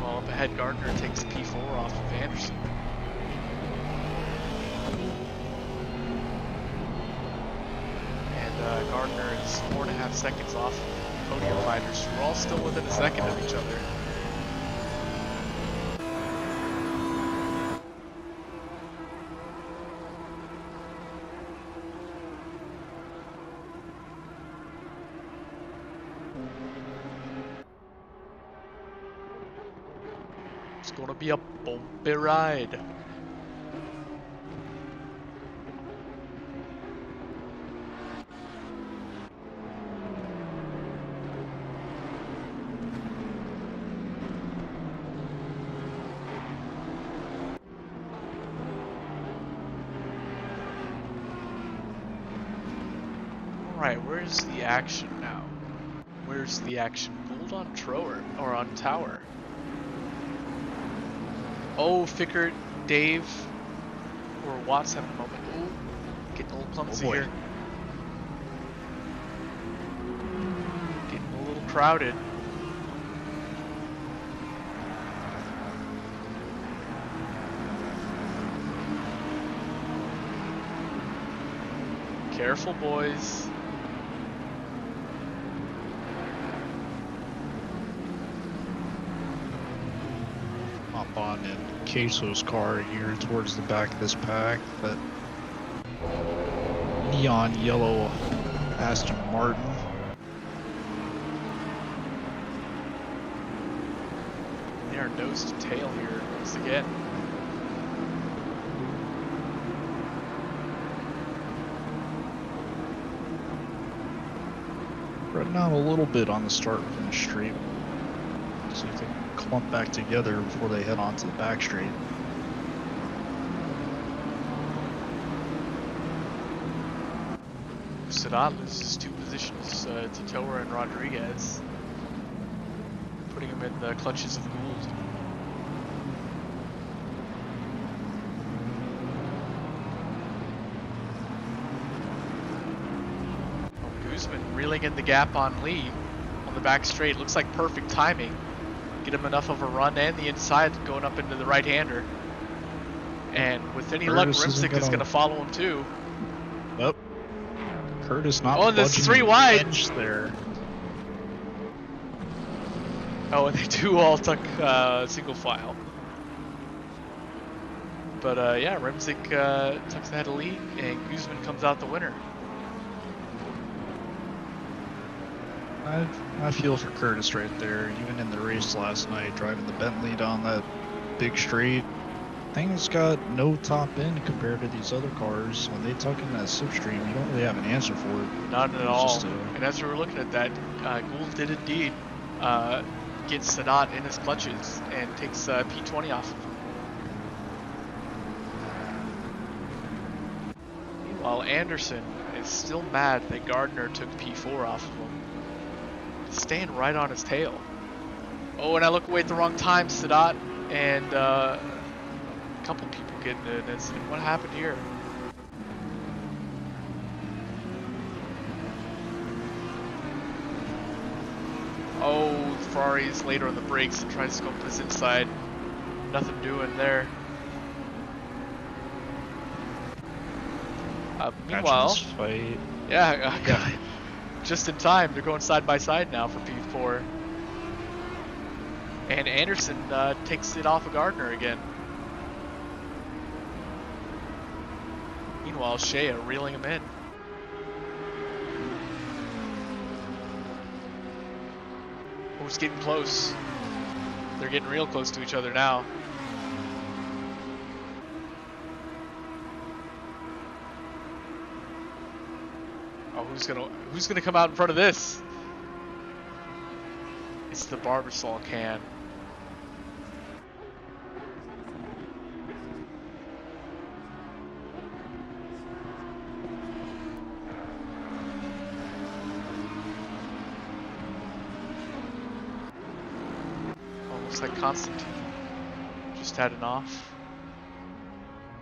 Speaker 2: Well, up ahead, Gardner takes P4 off of Anderson. just 4.5 seconds off podium fighters who are all still within a second of each other. It's gonna be a bumpy ride. Alright, where's the action now? Where's the action? Gold on Trower, or on Tower. Oh, Fickert, Dave, or Watts having a moment. Ooh, getting a little clumsy here. Getting a little crowded. Careful, boys.
Speaker 1: Hop on in Queso's car here towards the back of this pack. That neon yellow Aston Martin.
Speaker 2: They are nose to tail here once again.
Speaker 1: Spreading out a little bit on the start finish straight. See if they can clump back together before they head onto the back straight.
Speaker 2: Sadat loses 2 positions to Tower and Rodriguez, putting him in the clutches of Gould. Guzman reeling in the gap on Lee on the back straight. Looks like perfect timing. Get him enough of a run and the inside going up into the right-hander. And with any luck, Rimsick is going to follow him too.
Speaker 1: Yep. Curtis not
Speaker 2: oh, there's 3 wide
Speaker 1: there.
Speaker 2: Oh, and they do all tuck single file. But yeah, Rimsick tucks ahead of Lee, and Guzman comes out the winner.
Speaker 1: I feel for Curtis right there. Even in the race last night, driving the Bentley down that big straight, things got no top end compared to these other cars. When they tuck in that slipstream, you don't really have an answer for it.
Speaker 2: Not at all. And as we were looking at that, Gould did indeed get Sadat in his clutches and takes P20 off of him. Meanwhile, Anderson is still mad that Gardner took P4 off of him. Staying right on his tail. Oh, and I look away at the wrong time, Sadat, and a couple people getting in an incident. What happened here? Oh, Ferrari's later on the brakes and tries to go this inside. Nothing doing there. Meanwhile, yeah. Just in time, they're going side by side now for P4. And Anderson takes it off of Gardner again. Meanwhile, Shea reeling him in. Oh, it's getting close. They're getting real close to each other now. Oh, who's gonna come out in front of this? It's the Barbasol can. Almost like Constantine. Just had an off.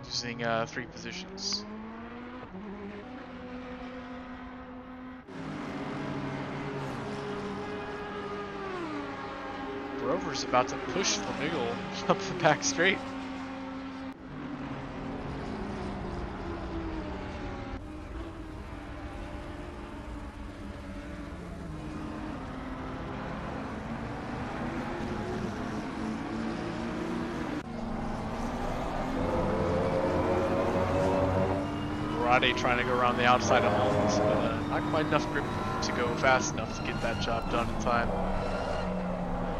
Speaker 2: Using 3 positions. Rover's about to push Flamingo up the back straight. Rade trying to go around the outside of Mullins, but not quite enough grip to go fast enough to get that job done in time.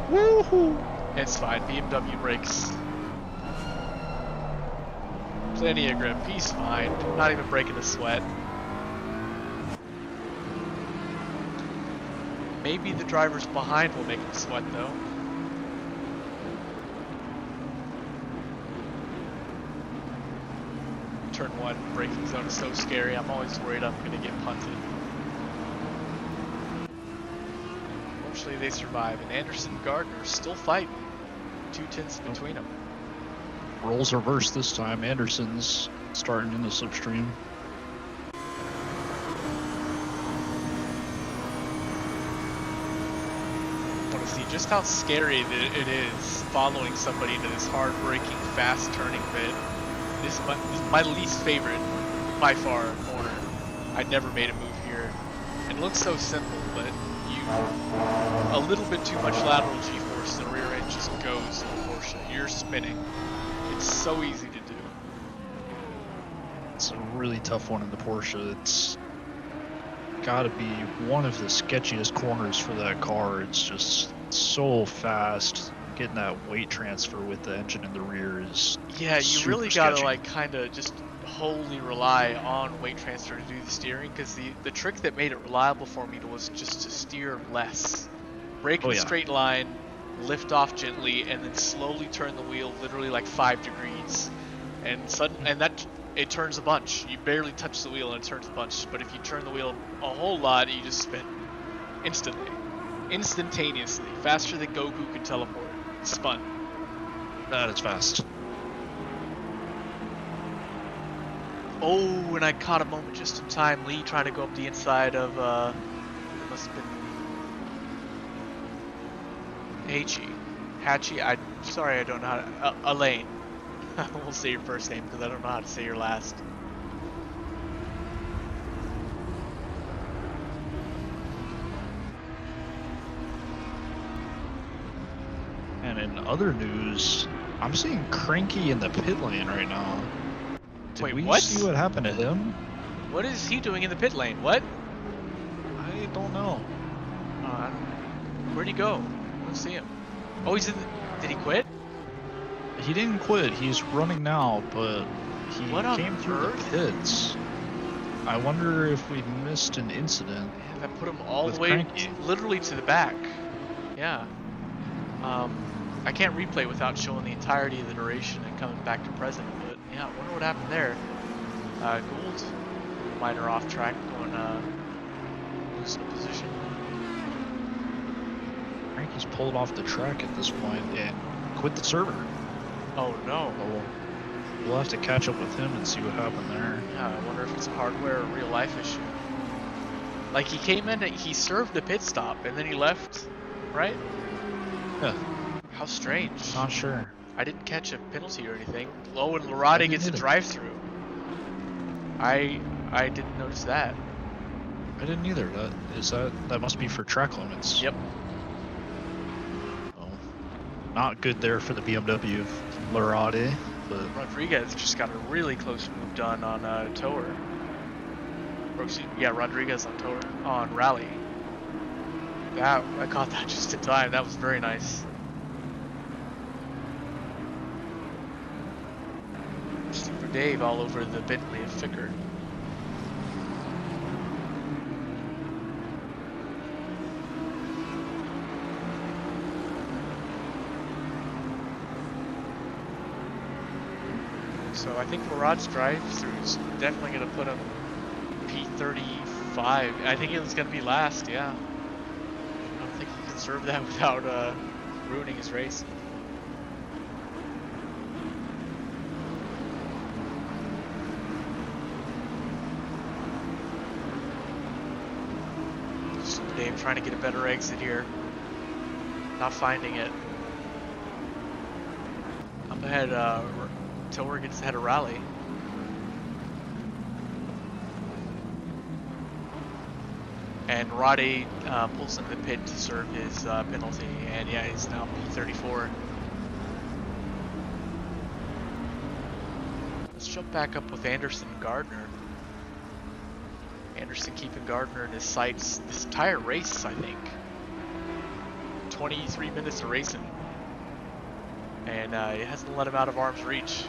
Speaker 1: Woohoo!
Speaker 2: It's fine, BMW brakes. Plenty of grip, he's fine. Not even breaking a sweat. Maybe the drivers behind will make him sweat though. Turn 1 braking zone is so scary. I'm always worried I'm going to get punted. Fortunately, they survive, and Anderson and Gardner still fight. 2 tenths between them.
Speaker 1: Roles reversed this time. Anderson's starting in the slipstream.
Speaker 2: I want to see just how scary it is following somebody into this hard braking, fast turning bit. This is my least favorite, by far, corner. I never made a move here. It looks so simple, but a little bit too much lateral G-force, the rear end just goes in Porsche. You're spinning. It's so easy to do.
Speaker 1: It's a really tough one in the Porsche. It's got to be one of the sketchiest corners for that car. It's just so fast. Getting that weight transfer with the engine in the rear is
Speaker 2: you really gotta
Speaker 1: sketchy.
Speaker 2: like kind of just wholly rely on weight transfer to do the steering, because the trick that made it reliable for me was just to steer less, brake in a straight line, lift off gently, and then slowly turn the wheel literally like 5 degrees, and that it turns a bunch. You barely touch the wheel and it turns a bunch, but if you turn the wheel a whole lot, you just spin instantaneously, faster than Goku can teleport. Spun.
Speaker 1: That is fast.
Speaker 2: Oh, and I caught a moment just in time. Lee trying to go up the inside of, it must have been Hachi. I'm sorry, I don't know how to, Elaine. I won't say your first name because I don't know how to say your last.
Speaker 1: And in other news, I'm seeing Cranky in the pit lane right now. Did we see what happened to him?
Speaker 2: What is he doing in the pit lane? What?
Speaker 1: I don't know.
Speaker 2: Where'd he go? I don't see him. Oh, he's in the... Did he quit?
Speaker 1: He didn't quit. He's running now, but he came through the pits. I wonder if we missed an incident.
Speaker 2: Yeah, that put him all the way
Speaker 1: Cranky.
Speaker 2: literally to the back. Yeah. I can't replay without showing the entirety of the duration and coming back to present, but yeah, I wonder what happened there. Gould, minor off track, going losing a position.
Speaker 1: Cranky's pulled off the track at this point and quit the server.
Speaker 2: Oh no.
Speaker 1: We'll have to catch up with him and see what happened there.
Speaker 2: Yeah, I wonder if it's a hardware or real life issue. Like he came in, he served the pit stop, and then he left, right?
Speaker 1: Yeah.
Speaker 2: How strange.
Speaker 1: Not sure.
Speaker 2: I didn't catch a penalty or anything. Low and Larade gets a drive-through. I didn't notice that.
Speaker 1: I didn't either. That must be for track limits.
Speaker 2: Yep.
Speaker 1: Well, not good there for the BMW of Larade, but
Speaker 2: Rodriguez just got a really close move done on Tower. Yeah, Rodriguez on Tower on Rally. I caught that just in time. That was very nice. Super Dave all over the Bentley of Fickard. So I think Murad's drive-through is definitely going to put him P35. I think it was going to be last, yeah. I don't think he can serve that without ruining his race. Dave trying to get a better exit here. Not finding it. Up ahead, Tiller gets ahead of Rally. And Roddy pulls into the pit to serve his penalty, and yeah, he's now P34. Let's jump back up with Anderson and Gardner. Anderson keeping Gardner in his sights this entire race, I think. 23 minutes of racing. And it hasn't let him out of arm's reach.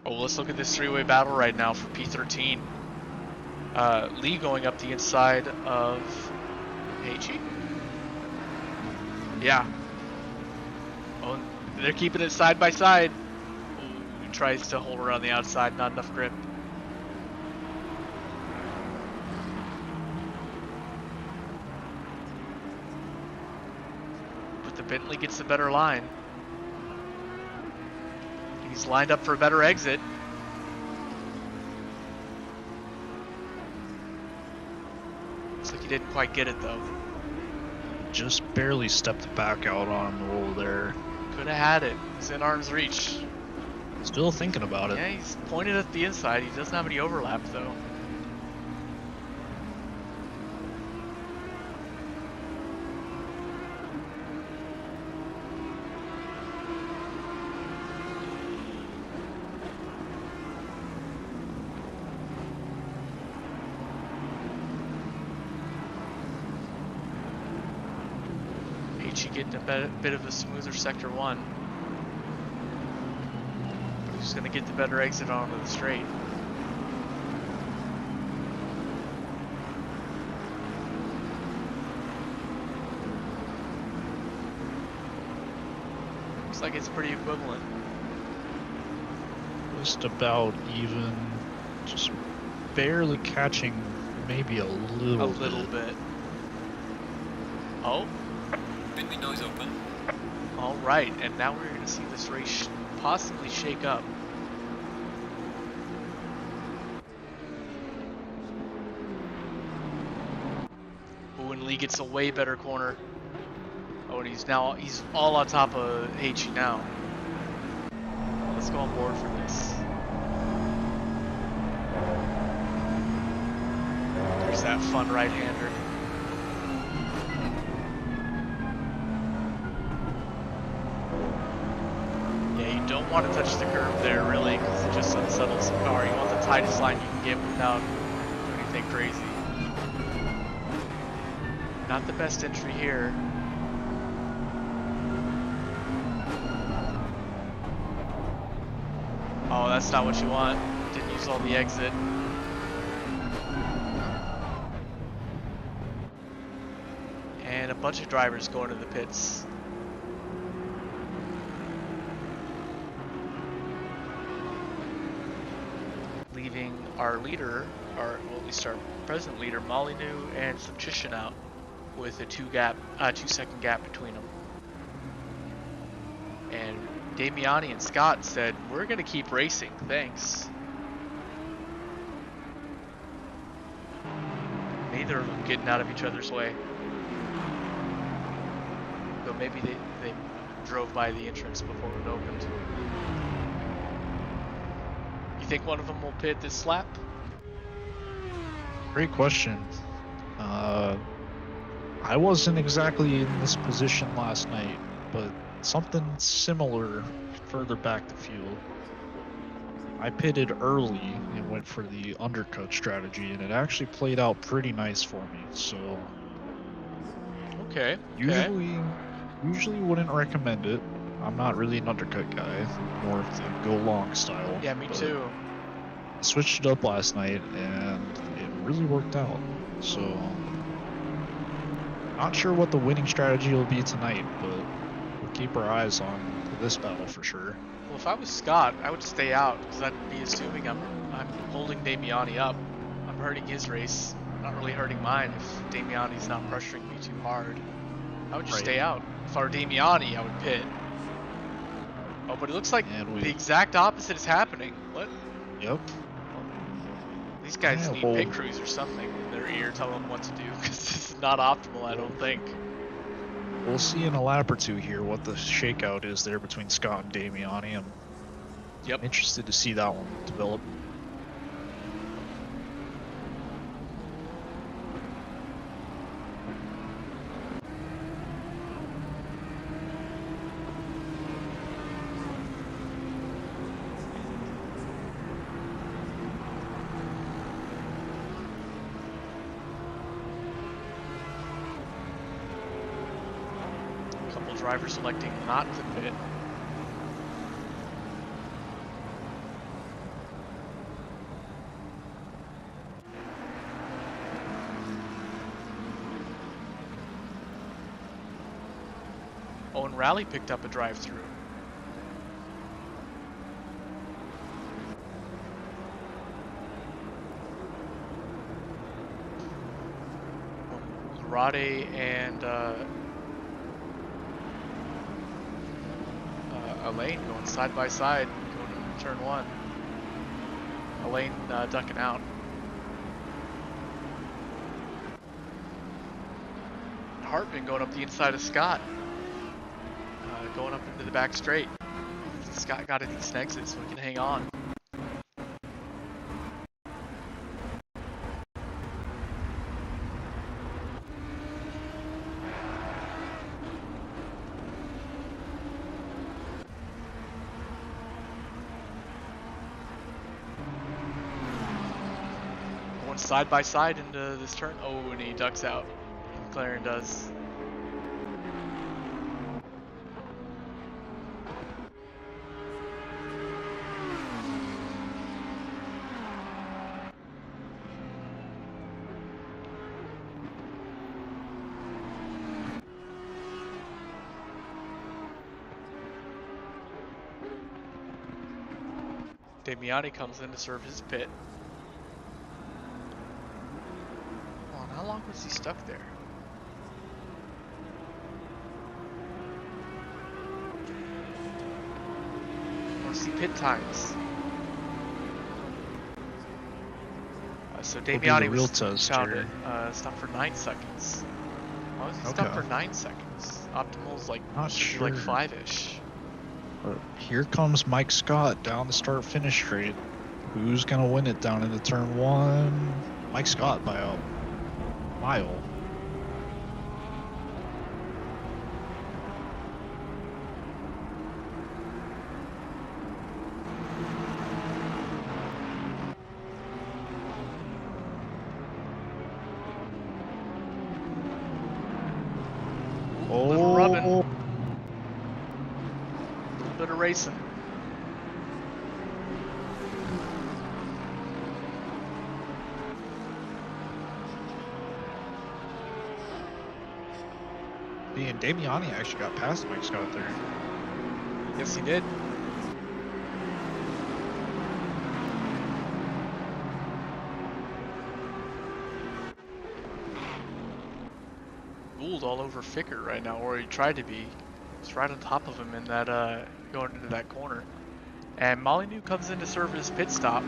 Speaker 2: Oh, let's look at this three-way battle right now for P13. Lee going up the inside of Heichi? Yeah. Oh, they're keeping it side by side. Ooh, tries to hold her on the outside, not enough grip. But the Bentley gets the better line. He's lined up for a better exit. Looks like he didn't quite get it though.
Speaker 1: Just barely stepped back out on the roll there.
Speaker 2: Could have had it. He's in arm's reach.
Speaker 1: Still thinking about it.
Speaker 2: Yeah, he's pointed at the inside. He doesn't have any overlap though. Getting a bit of a smoother sector 1. But he's going to get the better exit onto the straight. Looks like it's pretty equivalent.
Speaker 1: Just about even, just barely catching maybe a little
Speaker 2: bit. Oh.
Speaker 3: Pit window is open.
Speaker 2: All right, and now we're going to see this race possibly shake up. Ooh, and Lee gets a way better corner. Oh, and he's all on top of Heichi now. Let's go on board for this. There's that fun right-hander. Don't want to touch the curb there really, because it just unsettles the car. You want the tightest line you can get without doing anything crazy. Not the best entry here. Oh, that's not what you want. Didn't use all the exit. And a bunch of drivers going to the pits. Leaving our leader, or well, at least our present leader, Molyneux and Subtrition out with a 2-second gap between them. And Damiani and Scott said, "We're going to keep racing, thanks." Neither of them getting out of each other's way. Though maybe they drove by the entrance before it opened. You think one of them will pit this lap?
Speaker 1: Great question. I wasn't exactly in this position last night, but something similar further back the field. I pitted early and went for the undercut strategy, and it actually played out pretty nice for me. So
Speaker 2: okay.
Speaker 1: Usually wouldn't recommend it. I'm not really an undercut guy, more of the go long style.
Speaker 2: Yeah, me too.
Speaker 1: I switched it up last night and it really worked out. So not sure what the winning strategy will be tonight, but we'll keep our eyes on this battle for sure.
Speaker 2: Well, if I was Scott, I would stay out because I'd be assuming I'm holding Damiani up. I'm hurting his race, not really hurting mine if Damiani's not pressuring me too hard. I would just stay out. If I were Damiani, I would pit. Oh, but it looks like the exact opposite is happening. What?
Speaker 1: Yep.
Speaker 2: These guys need pit crews or something in their ear telling them what to do, because this is not optimal, I don't think.
Speaker 1: We'll see in a lap or two here what the shakeout is there between Scott and Damiani. I'm interested to see that one develop.
Speaker 2: driver selecting not to pit. Oh, and Rally picked up a drive-through. Rade and Elaine going side by side, going into turn one. Elaine ducking out. Hartman going up the inside of Scott, going up into the back straight. Scott got a decent exit, so he can hang on. Side by side into this turn. Oh, and he ducks out. McLaren does. Damiani comes in to serve his pit. How long was he stuck there? I want to see pit times. So Damiani was found stopped for 9 seconds. Why was he stopped for 9 seconds? Optimal's like
Speaker 1: sure.
Speaker 2: Like 5-ish.
Speaker 1: But here comes Mike Scott down the start-finish straight. Who's gonna win it down into turn one? Mike Scott by a mile.
Speaker 2: Little rubbing. A little bit of racing.
Speaker 1: And Damiani actually got past Mike Scott there.
Speaker 2: Yes, he did. Gould all over Fickert right now, or he tried to be. He's right on top of him in that going into that corner. And Molyneux comes in to serve his pit stop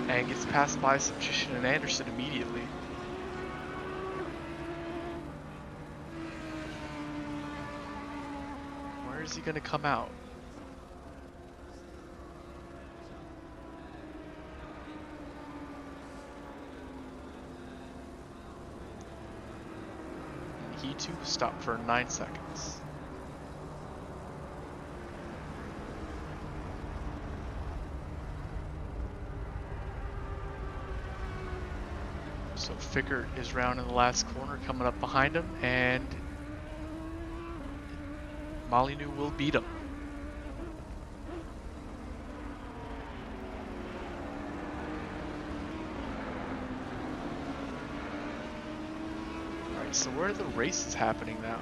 Speaker 2: and gets passed by Substitution and Anderson immediately. Where is he going to come out? He too stopped for 9 seconds. So Fickert is round in the last corner, coming up behind him, and Molyneux will beat him. Alright, so where are the races happening now?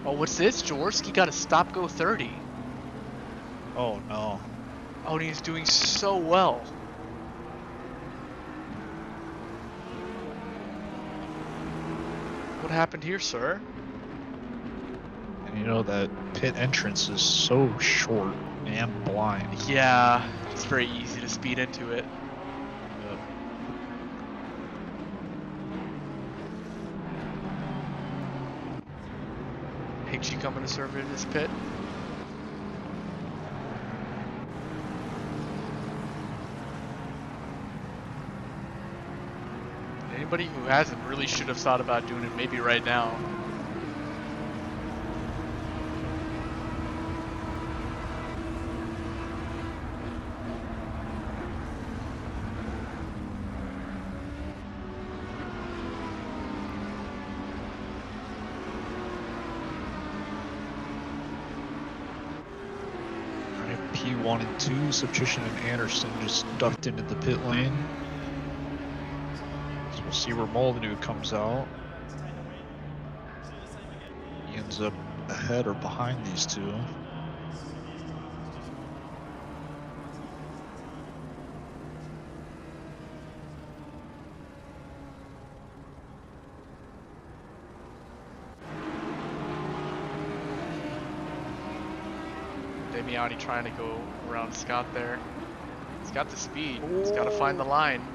Speaker 2: Oh, what's this? Jaworski got a stop go 30.
Speaker 1: Oh no.
Speaker 2: Oh, and he's doing so well. What happened here, sir?
Speaker 1: And you know that pit entrance is so short and blind.
Speaker 2: Yeah, it's very easy to speed into it.
Speaker 1: Yep.
Speaker 2: Higsy coming to serve in this pit. Anybody who hasn't really should have thought about doing it maybe right now.
Speaker 1: P1 and 2, Subtrition and Anderson just ducked into the pit lane. So we'll see where Molyneux comes out. He ends up ahead or behind these two.
Speaker 2: Damiani trying to go around Scott there. He's got the speed. He's got to find the line.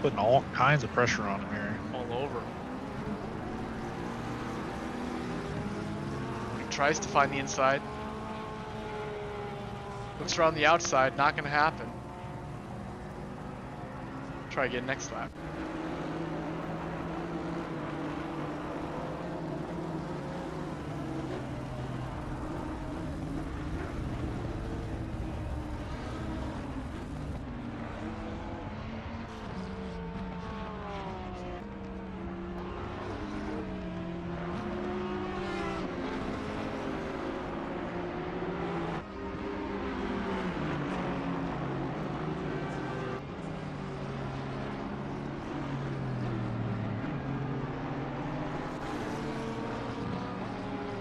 Speaker 1: Putting all kinds of pressure on him here.
Speaker 2: All over him. He tries to find the inside. Looks around the outside. Not going to happen. Try again next lap.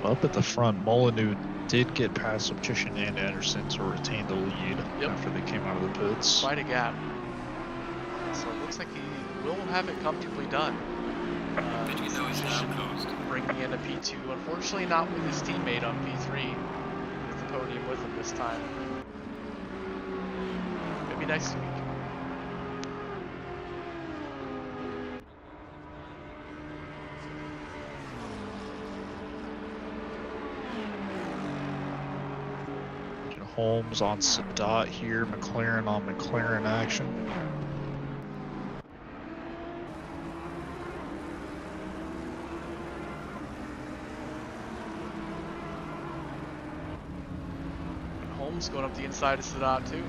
Speaker 1: Up at the front, Molyneux did get past Subtrition and Anderson to retain the lead after they came out of the pits.
Speaker 2: Quite a gap. So it looks like he will have it comfortably done.
Speaker 3: Did you know he's now closed?
Speaker 2: Bringing in a P2. Unfortunately not with his teammate on P3. With the podium with him this time. Maybe next week.
Speaker 1: Holmes on Sadat here, McLaren on McLaren action.
Speaker 2: And Holmes going up the inside of Sadat too.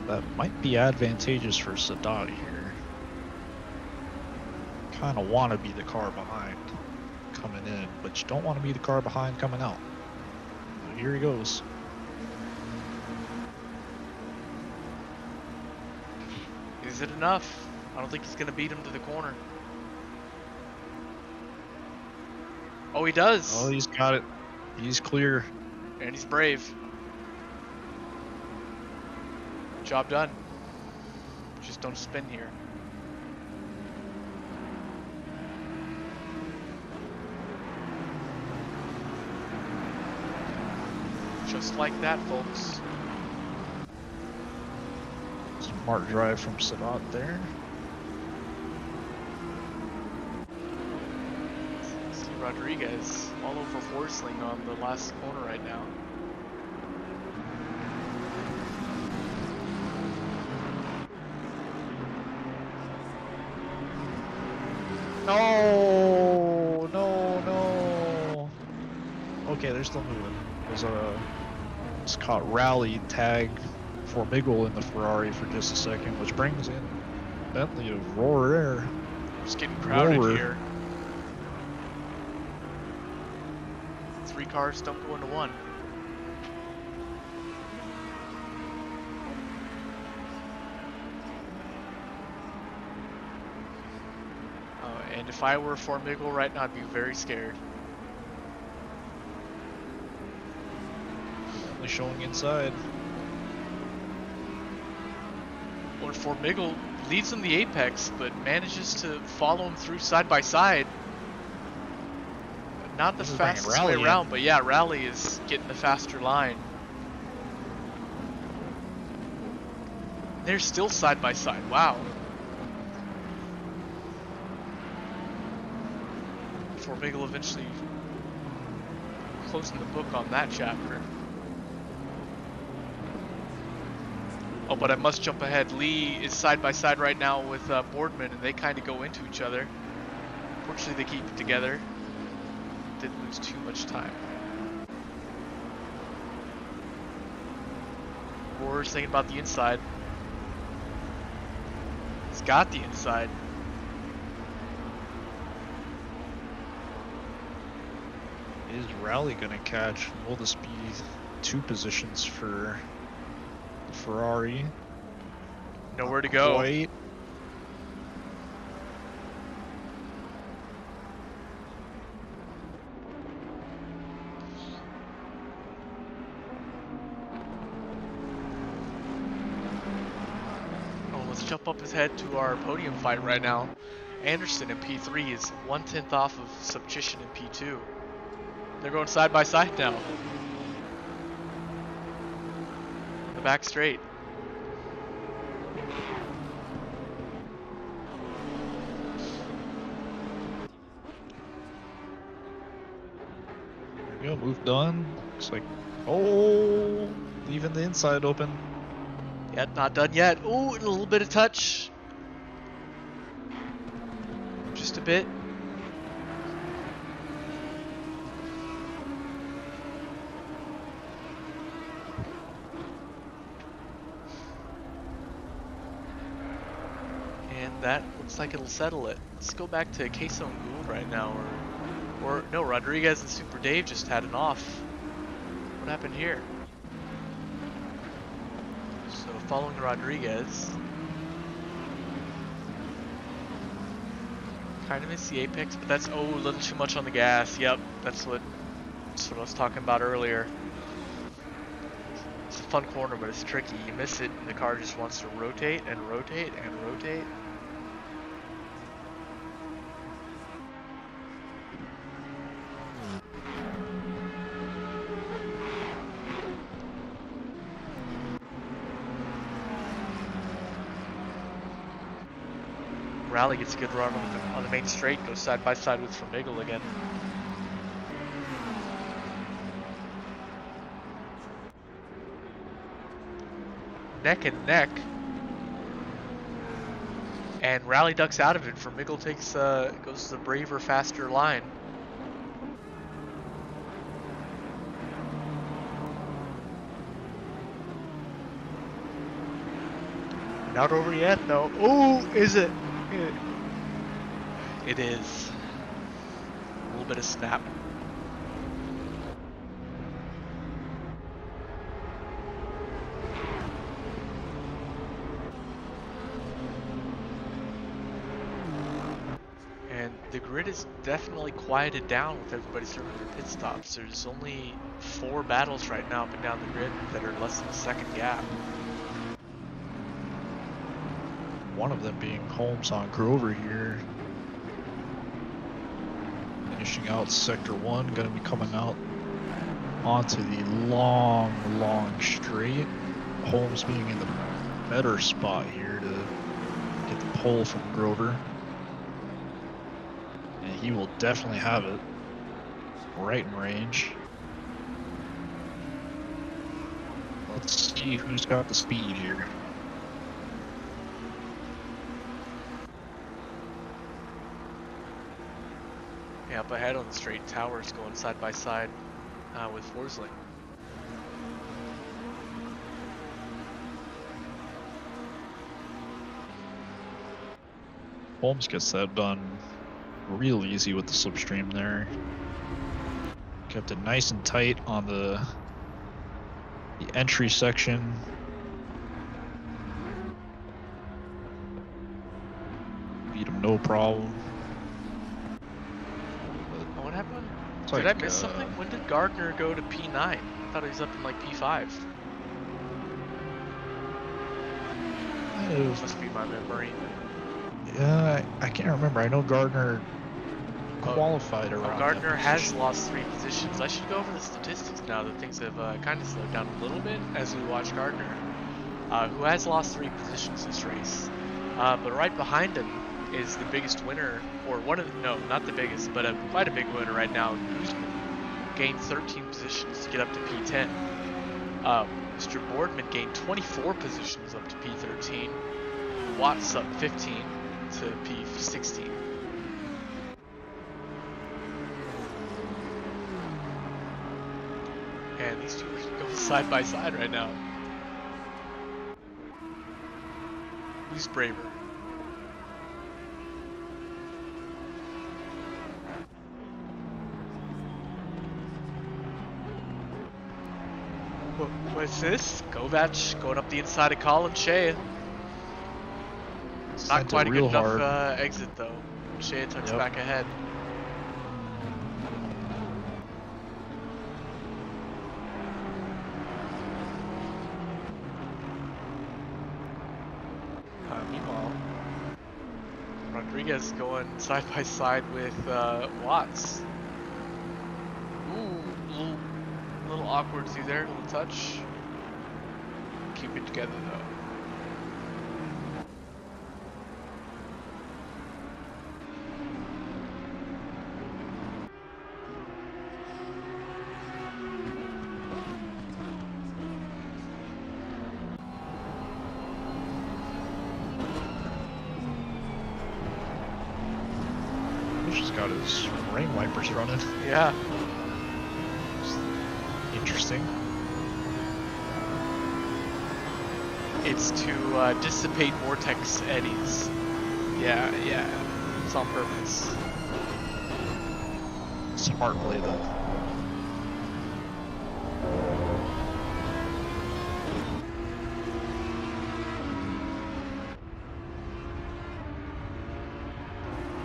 Speaker 1: That might be advantageous for Sadat here. Kind of want to be the car behind coming in, but you don't want to be the car behind coming out. Here he goes.
Speaker 2: Is it enough? I don't think he's going to beat him to the corner. Oh, he does.
Speaker 1: Oh, he's got it. He's clear.
Speaker 2: And he's brave. Job done. Just don't spin here. Just like that, folks.
Speaker 1: Smart drive from Sadat there.
Speaker 2: See Rodriguez all over Forsling on the last corner right now.
Speaker 1: No, no. Okay, they're still moving. There's a Scott Rally tag for Miguel in the Ferrari for just a second, which brings in Bentley to roar air.
Speaker 2: It's getting crowded here. 3 cars don't go into one. And if I were for Miguel right now, I'd be very scared.
Speaker 1: Bentley showing inside.
Speaker 2: Or for Miguel leads in the apex, but manages to follow him through side by side. Not the fastest way around, but yeah, Rally is getting the faster line. They're still side by side. Wow. Before Miguel eventually closing the book on that chapter. Oh, but I must jump ahead. Lee is side by side right now with Boardman, and they kind of go into each other. Fortunately, they keep it together. Didn't lose too much time. Roar's thinking about the inside. He's got the inside.
Speaker 1: Is Rally going to catch? Will this be 2 positions for Ferrari?
Speaker 2: Nowhere to
Speaker 1: Not
Speaker 2: go.
Speaker 1: quite.
Speaker 2: Oh, let's jump up ahead to our podium fight right now. Anderson in P3 is 1/10 off of Subchition in P2. They're going side by side now. The back straight.
Speaker 1: There we go, move done. Looks like, oh, leaving the inside open.
Speaker 2: Yet not done yet. Ooh, a little bit of touch. Just a bit. And that looks like it'll settle it. Let's go back to Queso and Gould right now, or no, Rodriguez and Super Dave just had an off. What happened here? So following Rodriguez. Kind of miss the apex, but that's, oh, a little too much on the gas. Yep, that's what I was talking about earlier. It's a fun corner, but it's tricky. You miss it, and the car just wants to rotate and rotate and rotate. Rally gets a good run on the main straight, goes side by side with Vermigel again. Neck and neck. And Rally ducks out of it. Vermigel takes goes the braver, faster line. Not over yet though. Oh, is it? It is. A little bit of snap. And the grid is definitely quieted down with everybody serving their pit stops. There's only 4 battles right now up and down the grid that are less than a second gap.
Speaker 1: One of them being Holmes on Grover here. Finishing out Sector 1, going to be coming out onto the long straight. Holmes being in the better spot here to get the pole from Grover. And he will definitely have it right in range. Let's see who's got the speed here.
Speaker 2: Yeah, up ahead on the straight, Towers going side by side with Forsling.
Speaker 1: Holmes gets that done real easy with the slipstream there. Kept it nice and tight on the entry section. Beat him no problem.
Speaker 2: What happened?
Speaker 1: Did
Speaker 2: I miss something? When did Gardner go to P9? I thought he was up in like P5. Must be my memory.
Speaker 1: Yeah, I can't remember. I know Gardner qualified around.
Speaker 2: Gardner has lost 3 positions. I should go over the statistics now that things have kind of slowed down a little bit as we watch Gardner, who has lost 3 positions this race. But right behind him is the biggest winner, or one of the, no, not the biggest, but quite a big winner right now. Guzman gained 13 positions to get up to P10. Mr. Boardman gained 24 positions up to P13. Watts up 15 to P16. And these two are going side by side right now. Who's braver? What's this? Kovac going up the inside of Colin Shea. Not
Speaker 1: Sent it
Speaker 2: quite a good
Speaker 1: real
Speaker 2: enough
Speaker 1: hard.
Speaker 2: exit though. Shea tucks
Speaker 1: Yep.
Speaker 2: back ahead. Meanwhile, Rodriguez going side by side with Watts. Ooh, little awkward through there, little touch. Keep it together though.
Speaker 1: He's just got his rain wipers running.
Speaker 2: Yeah.
Speaker 1: Interesting.
Speaker 2: It's to dissipate vortex eddies. Yeah. It's on purpose.
Speaker 1: Smart play though.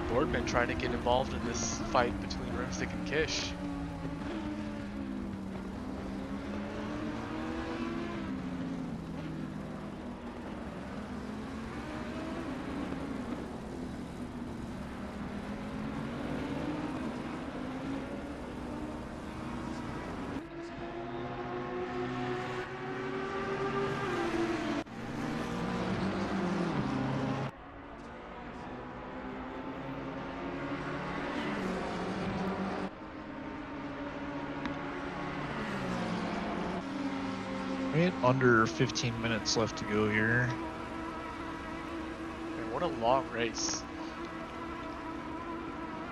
Speaker 2: Boardman trying to get involved in this fight between Rimstick and Kish.
Speaker 1: Right, under 15 minutes left to go here.
Speaker 2: Man, what a long race.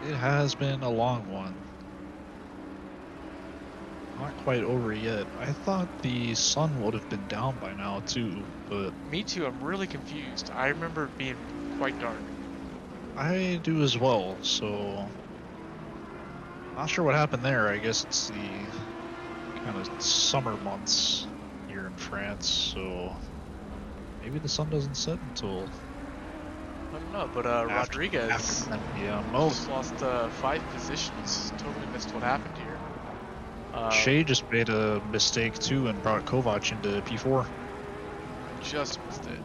Speaker 1: It has been a long one. Not quite over yet. I thought the sun would have been down by now too, but
Speaker 2: Me too, I'm really confused. I remember it being quite dark.
Speaker 1: I do as well, so not sure what happened there. I guess it's the kind of summer months here in France, so maybe the sun doesn't set until
Speaker 2: I don't know, but
Speaker 1: after
Speaker 2: Rodriguez
Speaker 1: 10 p.m.
Speaker 2: just lost 5 positions. Totally missed what happened here.
Speaker 1: Shea just made a mistake too and brought Kovac into P4.
Speaker 2: Just missed it.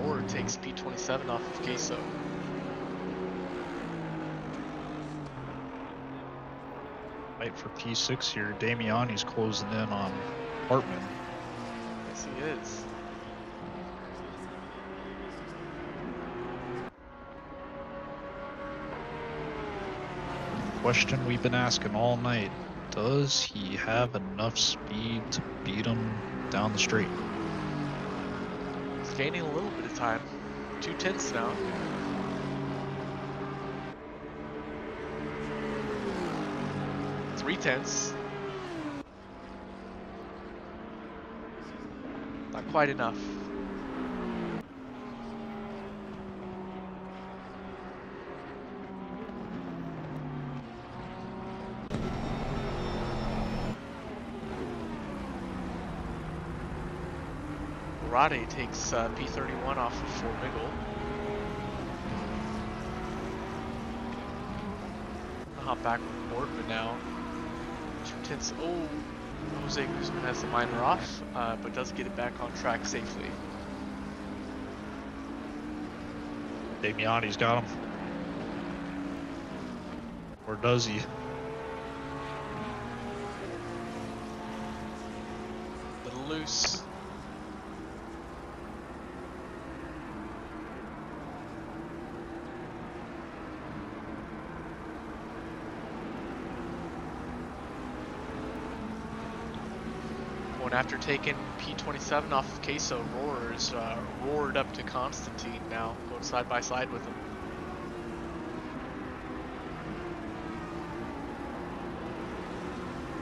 Speaker 2: Or takes P27 off of Queso.
Speaker 1: Fight for P6 here. Damiani's closing in on Hartman.
Speaker 2: Yes, he is.
Speaker 1: Question we've been asking all night. Does he have enough speed to beat him down the straight?
Speaker 2: He's gaining a little bit of time. 2/10 now. Three tenths. Not quite enough. Rade takes P31 off of Fort Miggle. I'll hop back with Boardman now. 2/10. Oh, Jose Guzman has the minor off, but does get it back on track safely.
Speaker 1: Damiani's got him. Or does he?
Speaker 2: Little loose. After taking P27 off of Queso, Roar's roared up to Constantine now, going side by side with him.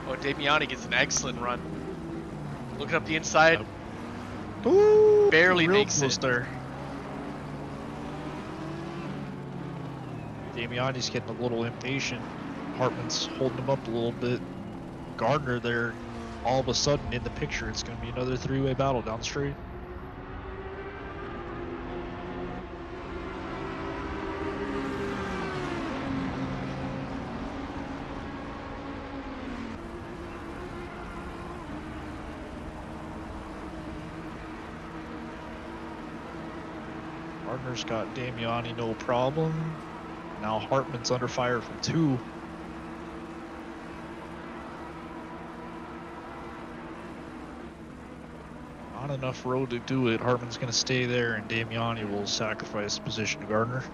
Speaker 2: Oh, Damiani gets an excellent run. Looking up the inside,
Speaker 1: Ooh,
Speaker 2: barely
Speaker 1: real
Speaker 2: makes
Speaker 1: close
Speaker 2: it.
Speaker 1: there. Damiani's getting a little impatient. Hartman's holding him up a little bit. Gardner there, all of a sudden in the picture. It's going to be another three-way battle down the straight. Gardner's got Damiani, no problem. Now Hartman's under fire from 2. Not enough road to do it. Hartman's going to stay there, and Damiani will sacrifice position to Gardner.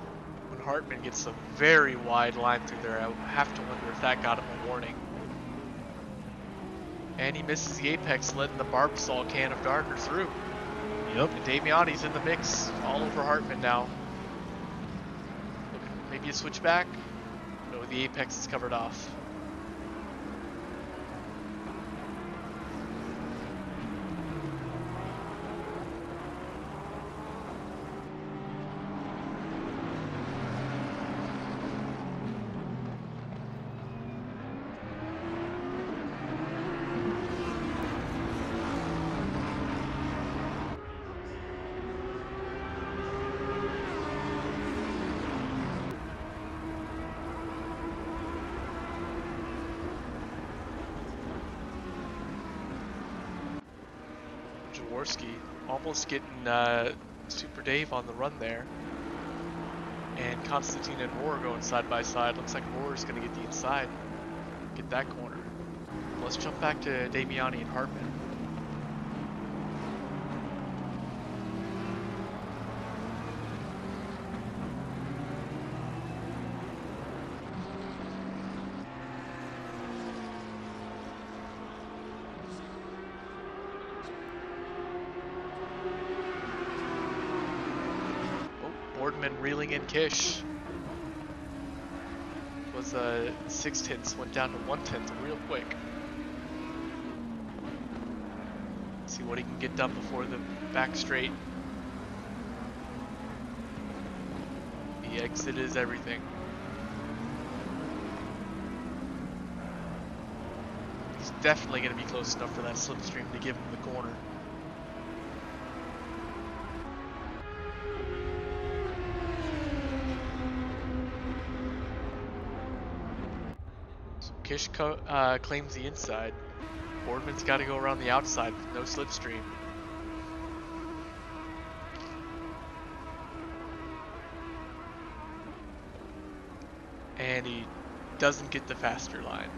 Speaker 2: When Hartman gets a very wide line through there, I have to wonder if that got him a warning. And he misses the apex, letting the Barbasol can of Gardner through.
Speaker 1: Yep.
Speaker 2: And Damiani's in the mix, all over Hartman now. Maybe a switchback? No, the apex is covered off. Jaworski almost getting Super Dave on the run there. And Constantine and Roar going side by side. Looks like Roar is going to get the inside. Get that corner. Let's jump back to Damiani and Hartman. Boardman reeling in Kish. Was 6/10, went down to 1/10 real quick. See what he can get done before the back straight. The exit is everything. He's definitely going to be close enough for that slipstream to give him the corner. Kish claims the inside. Boardman's got to go around the outside with no slipstream. And he doesn't get the faster line.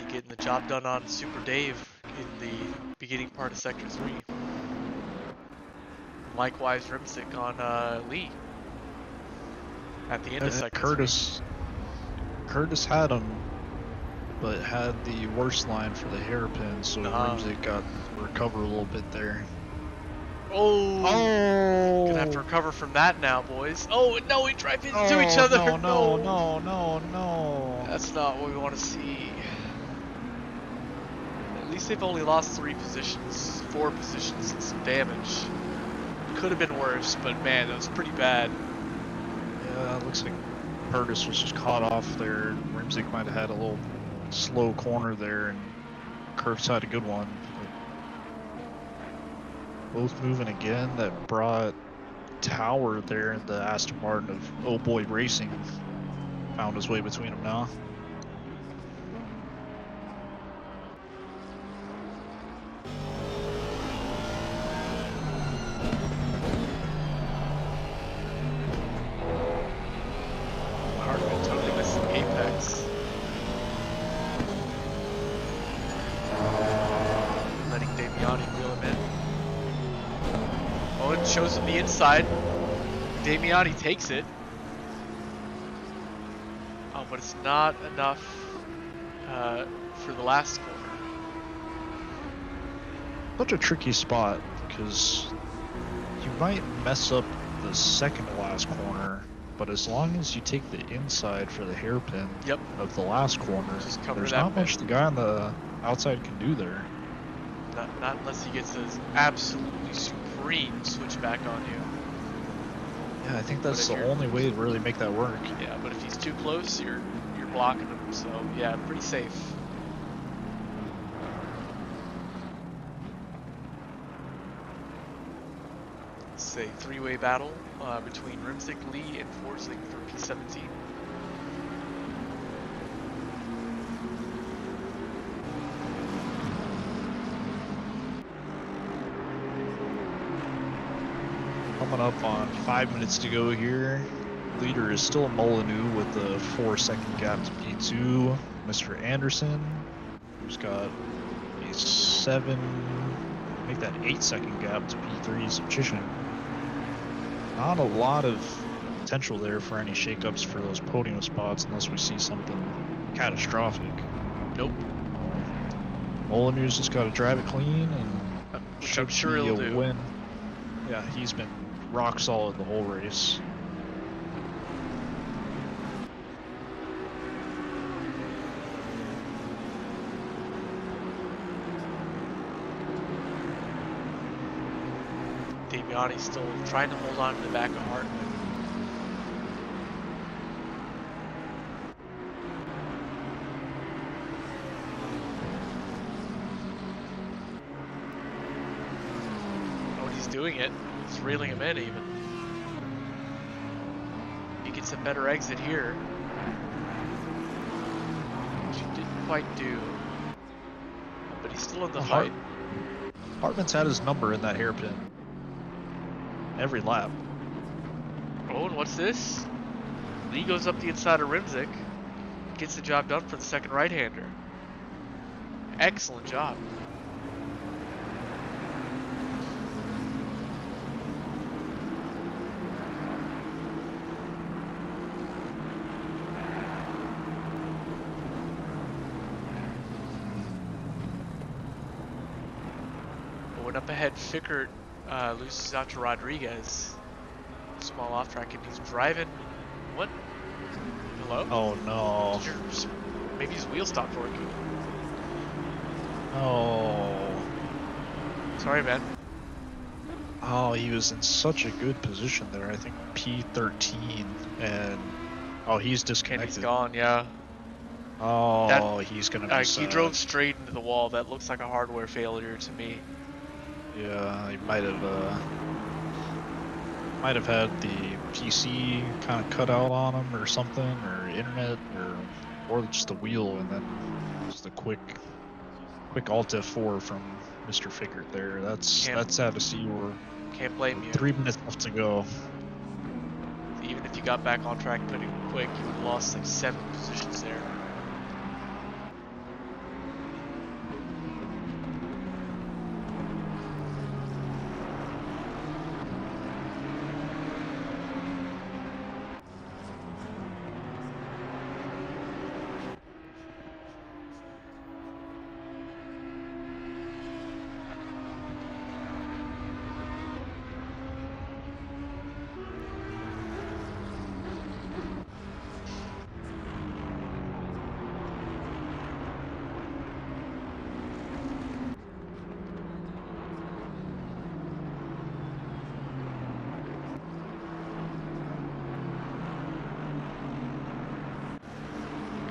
Speaker 2: Getting the job done on Super Dave in the beginning part of Sector 3. Likewise, Rimsick on Lee at the end of Sector 3.
Speaker 1: Curtis had him, but had the worst line for the hairpin, so Rimsick got to recover a little bit there.
Speaker 2: Oh! Gonna have to recover from that now, boys. Oh, no, we drive into each other.
Speaker 1: No.
Speaker 2: That's not what we want to see. At least they've only lost 4 positions and some damage. Could have been worse, but man, that was pretty bad.
Speaker 1: Yeah, it looks like Curtis was just caught off there. Rimsick might have had a little slow corner there, and Curtis had a good one. Both moving again. That brought Tower there in the Aston Martin of Oh Boy Racing. Found his way between them now.
Speaker 2: Hartman totally missing shows him the inside. Damiani takes it. Oh, but it's not enough for the last corner.
Speaker 1: Such a tricky spot because you might mess up the second to last corner, but as long as you take the inside for the hairpin of the last corner,
Speaker 2: just cover
Speaker 1: there's
Speaker 2: that
Speaker 1: not much the guy on the outside can do there.
Speaker 2: Not unless he gets his absolutely supreme switchback on you.
Speaker 1: Yeah, I think that's the only way to really make that work.
Speaker 2: Yeah, but if he's too close, you're blocking him. So yeah, pretty safe. It's a three-way battle between Rimzik, Lee, and Forzik for P17.
Speaker 1: Coming up on 5 minutes to go here. Leader is still Molyneux with the 4-second gap to P2. Mr. Anderson, who's got a 8-second gap to P3 Subchition. Not a lot of potential there for any shakeups for those podium spots unless we see something catastrophic.
Speaker 2: Nope.
Speaker 1: Molyneux's just got to drive it clean, and
Speaker 2: which I'm sure he'll do.
Speaker 1: Win. Yeah, he's been rock solid the whole race.
Speaker 2: Damiani's still trying to hold on to the back of Hartman. Oh, he's doing it. He's reeling him in even. He gets a better exit here. Which he didn't quite do. But he's still in the fight.
Speaker 1: Hartman's had his number in that hairpin. Every lap.
Speaker 2: Oh, and what's this? Lee goes up the inside of Rimzik. Gets the job done for the second right-hander. Excellent job. Going up ahead, Fickert loses out to Rodriguez. Small off track, and he's driving. What? Hello?
Speaker 1: Oh no.
Speaker 2: Maybe his wheel stopped working.
Speaker 1: Oh.
Speaker 2: Sorry, man.
Speaker 1: Oh, he was in such a good position there. I think P13, and he's disconnected.
Speaker 2: And he's gone, yeah.
Speaker 1: Oh, he's gonna be
Speaker 2: he drove straight into the wall. That looks like a hardware failure to me.
Speaker 1: Yeah, he might have had the PC kind of cut out on him or something, or internet, or just the wheel, and then just a quick Alt F4 from Mr. Fickert there. That's sad to see.
Speaker 2: Can't blame you.
Speaker 1: 3 minutes left to go.
Speaker 2: Even if you got back on track pretty quick, you would have lost like 7 positions there.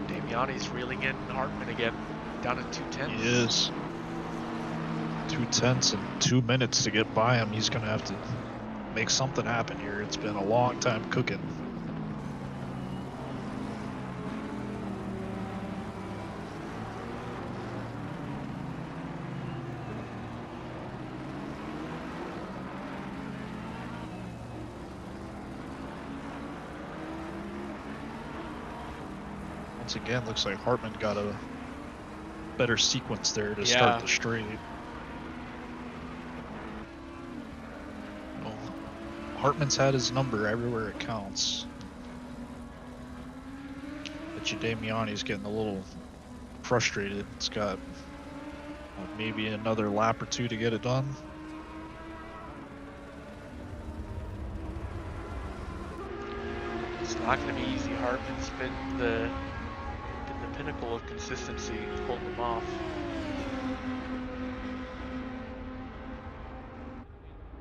Speaker 2: Damiani's reeling in Hartman again, down to 2/10.
Speaker 1: He is. 2/10 and 2 minutes to get by him. He's going to have to make something happen here. It's been a long time cooking. Once again, looks like Hartman got a better sequence there to start the straight. Oh, Hartman's had his number everywhere it counts. Bet you Damiani's getting a little frustrated. It's got maybe another lap or two to get it done.
Speaker 2: It's not going to be easy. Hartman's been the pinnacle of consistency, holding them off.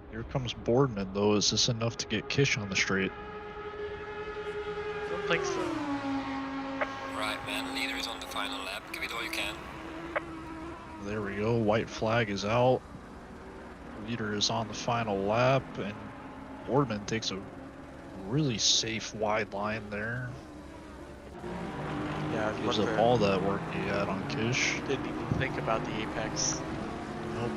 Speaker 1: Here comes Boardman, though. Is this enough to get Kish on the straight?
Speaker 2: I don't think so.
Speaker 3: Right, man. Leader is on the final lap. Give it all you can.
Speaker 1: There we go. White flag is out. Leader is on the final lap, and Boardman takes a really safe wide line there.
Speaker 2: Yeah,
Speaker 1: Gives up all that work he had on Kish.
Speaker 2: Didn't even think about the apex.
Speaker 1: Nope.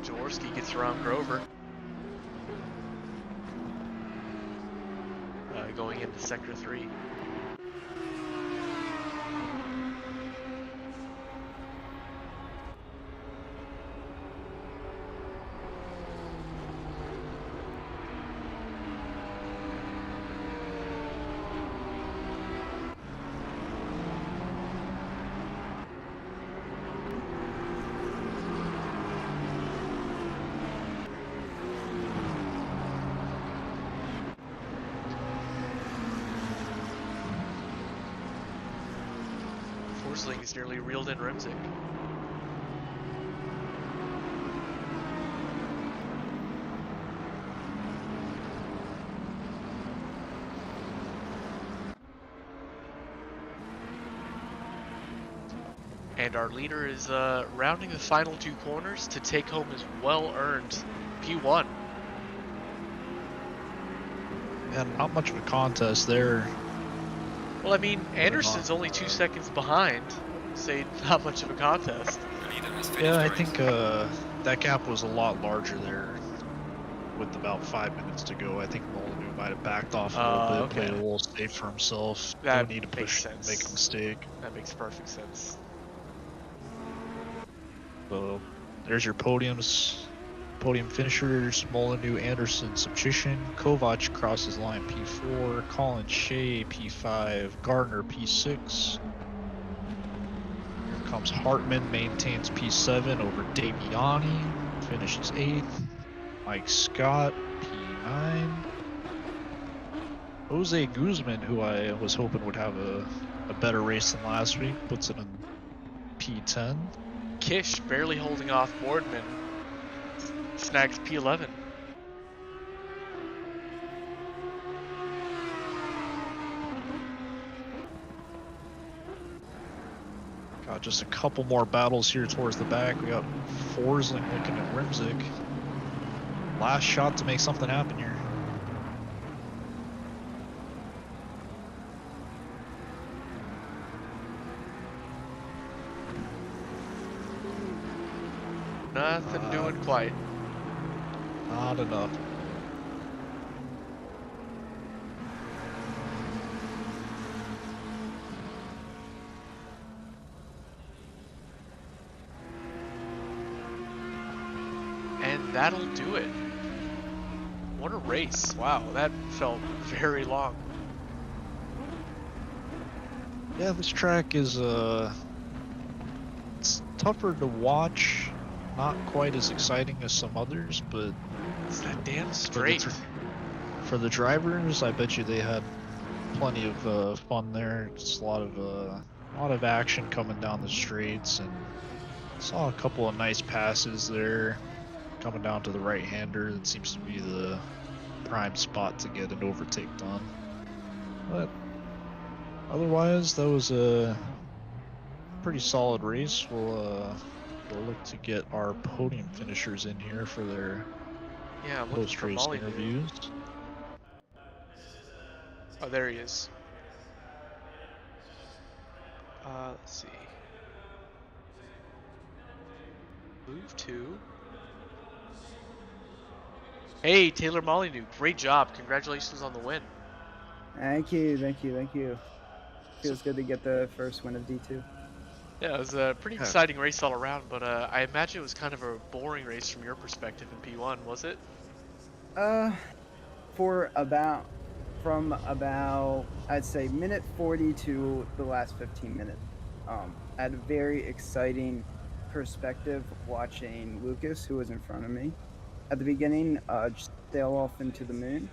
Speaker 2: Jaworski gets around Grover. Going into Sector 3. Forsling is nearly reeled in Rimzik. And our leader is rounding the final two corners to take home his well-earned P1.
Speaker 1: Yeah, not much of a contest there.
Speaker 2: Well, I mean, Anderson's only 2 seconds behind. Say, not much of a contest.
Speaker 1: Yeah, I think that gap was a lot larger there with about 5 minutes to go. I think Molyneux might have backed off a little bit, played a little safe for himself.
Speaker 2: That
Speaker 1: Don't need to push and make a mistake.
Speaker 2: That makes perfect sense.
Speaker 1: So there's your podiums. Podium finishers: Molyneux, Anderson, Subchition. Kovac crosses line P4. Colin Shea P5. Gardner P6. Here comes Hartman, maintains P7 over Damiani. Finishes 8th. Mike Scott P9. Jose Guzman, who I was hoping would have a better race than last week, puts it in P10.
Speaker 2: Kish barely holding off Boardman. Snags P11.
Speaker 1: Got just a couple more battles here towards the back. We got Forsling looking at Rimzik. Last shot to make something happen here.
Speaker 2: Nothing doing quite.
Speaker 1: Not enough.
Speaker 2: And that'll do it. What a race. Wow, that felt very long.
Speaker 1: Yeah, this track is it's tougher to watch. Not quite as exciting as some others, but
Speaker 2: It's that damn straight.
Speaker 1: For the drivers, I bet you they had plenty of fun there. Just a lot of action coming down the straights, and saw a couple of nice passes there coming down to the right-hander. That seems to be the prime spot to get an overtake done. But otherwise, that was a pretty solid race. We'll look to get our podium finishers in here for their post-race interviews.
Speaker 2: Oh, there he is. Let's see. Move to. Hey, Taylor Molyneux, great job. Congratulations on the win.
Speaker 4: Thank you, thank you, thank you. Feels good to get the first win of D2.
Speaker 2: Yeah, it was a pretty exciting race all around, but I imagine it was kind of a boring race from your perspective in P1, was it?
Speaker 4: From about I'd say minute 40 to the last 15 minutes. I had a very exciting perspective watching Lucas, who was in front of me at the beginning, just sail off into the moon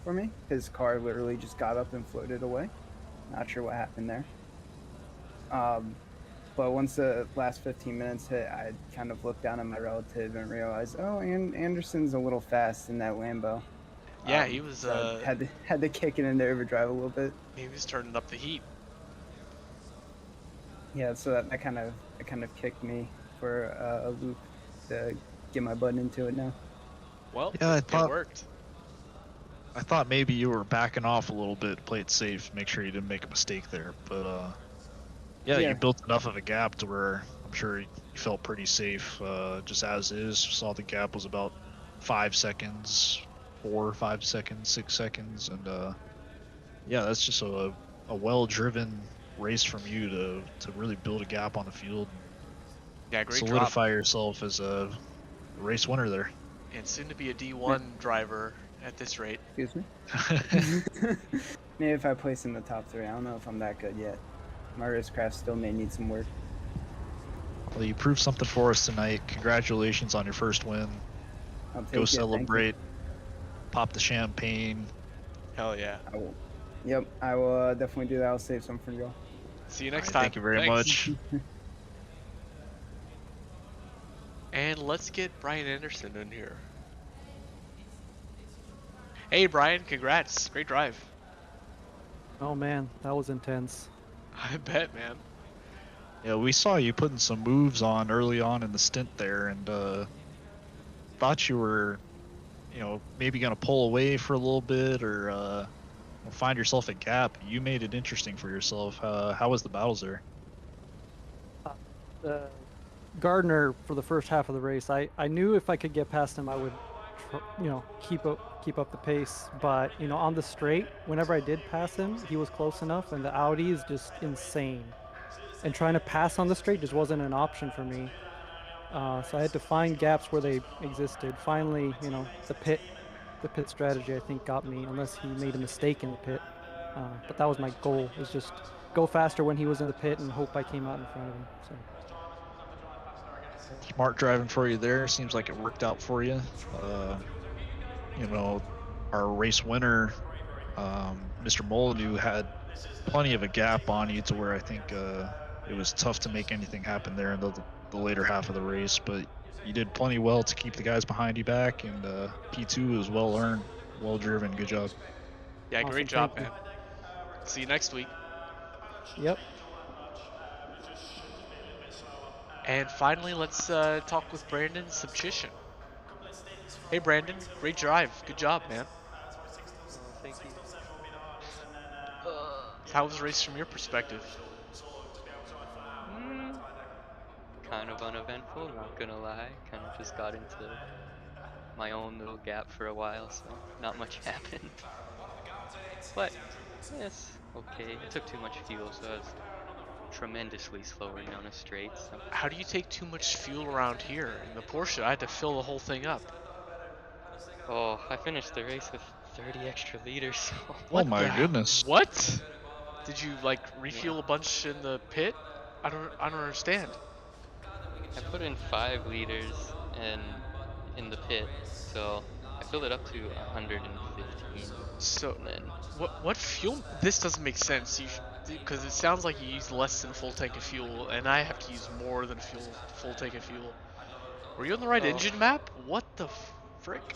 Speaker 4: for me. His car literally just got up and floated away. Not sure what happened there. But once the last 15 minutes hit, I kind of looked down at my relative and realized, oh, Anderson's a little fast in that Lambo.
Speaker 2: Yeah, he was.
Speaker 4: So had to kick it into overdrive a little bit.
Speaker 2: He was turning up the heat.
Speaker 4: Yeah, so that kind of kicked me for a loop to get my butt into it now.
Speaker 2: Well,
Speaker 1: yeah,
Speaker 2: it worked.
Speaker 1: I thought maybe you were backing off a little bit to play it safe, make sure you didn't make a mistake there. But yeah, you built enough of a gap to where I'm sure you felt pretty safe, just as is. Saw the gap was about 5 seconds, 4, 5 seconds, 6 seconds, and yeah, that's just a well-driven race from you to really build a gap on the field.
Speaker 2: Yeah, great
Speaker 1: solidify
Speaker 2: drop.
Speaker 1: yourself as a race winner there.
Speaker 2: And soon to be a D1 driver at this rate.
Speaker 4: Excuse me? Maybe if I place in the top 3. I don't know if I'm that good yet. My racecraft still may need some work.
Speaker 1: Well, you proved something for us tonight. Congratulations on your first win. Go celebrate. Pop the champagne.
Speaker 2: Hell yeah.
Speaker 4: I will. Yep, I will definitely do that. I'll save some for y'all.
Speaker 2: See you next time.
Speaker 1: Thank you very much.
Speaker 2: And let's get Brian Anderson in here. Hey Brian, congrats. Great drive.
Speaker 5: Oh man, that was intense.
Speaker 2: I bet, man.
Speaker 1: Yeah, we saw you putting some moves on early on in the stint there, and thought you were, maybe gonna pull away for a little bit or find yourself a gap. You made it interesting for yourself. How was the battles there?
Speaker 5: Gardner, for the first half of the race, I knew if I could get past him, I would, keep up the pace. But on the straight, whenever I did pass him, he was close enough, and the Audi is just insane. And trying to pass on the straight just wasn't an option for me. So I had to find gaps where they existed. Finally, the pit strategy I think got me, unless he made a mistake in the pit. But that was my goal, was just go faster when he was in the pit and hope I came out in front of him. So.
Speaker 1: Smart driving for you there. Seems like it worked out for you. Our race winner, Mr. Molyneux, had plenty of a gap on you to where I think it was tough to make anything happen there in the later half of the race. But you did plenty well to keep the guys behind you back, and P2 was well earned, well driven. Good job.
Speaker 2: Yeah,
Speaker 5: Awesome,
Speaker 2: great job, man. See you next week.
Speaker 5: Yep.
Speaker 2: And finally, let's talk with Brandon Subchition. Hey Brandon, great drive. Good job, man.
Speaker 6: Thank you.
Speaker 2: How was the race from your perspective?
Speaker 6: Kind of uneventful, not gonna lie. Kind of just got into my own little gap for a while, so not much happened. But yes, okay. It took too much fuel, so I was tremendously slower down a straight. So.
Speaker 2: How do you take too much fuel around here? In the Porsche, I had to fill the whole thing up.
Speaker 6: Oh, I finished the race with 30 extra liters. So.
Speaker 1: Oh my goodness.
Speaker 2: What? Did you refuel a bunch in the pit? I don't understand.
Speaker 6: I put in 5 liters in the pit, so I filled it up to 115.
Speaker 2: So then, what fuel? This doesn't make sense. Because it sounds like you use less than a full tank of fuel, and I have to use more than full tank of fuel. Were you on the right engine map? What the frick?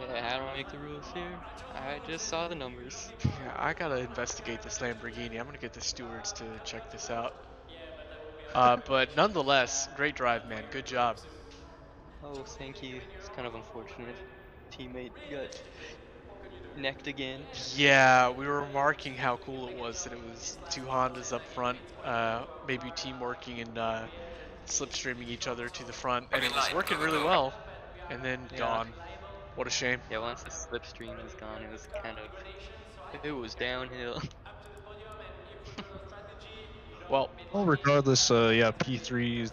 Speaker 6: Yeah, I don't make the rules here. I just saw the numbers.
Speaker 2: Yeah, I gotta investigate this Lamborghini. I'm gonna get the stewards to check this out. But nonetheless, great drive, man. Good job.
Speaker 6: Oh, thank you. It's kind of unfortunate. Teammate got necked again.
Speaker 2: Yeah, we were remarking how cool it was that it was two Hondas up front, maybe teamworking and slipstreaming each other to the front, and it was working really well, and then
Speaker 6: Yeah.
Speaker 2: gone. What a shame.
Speaker 6: Yeah, once the slipstream was gone, it was kind of, it was downhill.
Speaker 2: Well,
Speaker 1: Well, regardless, yeah, P3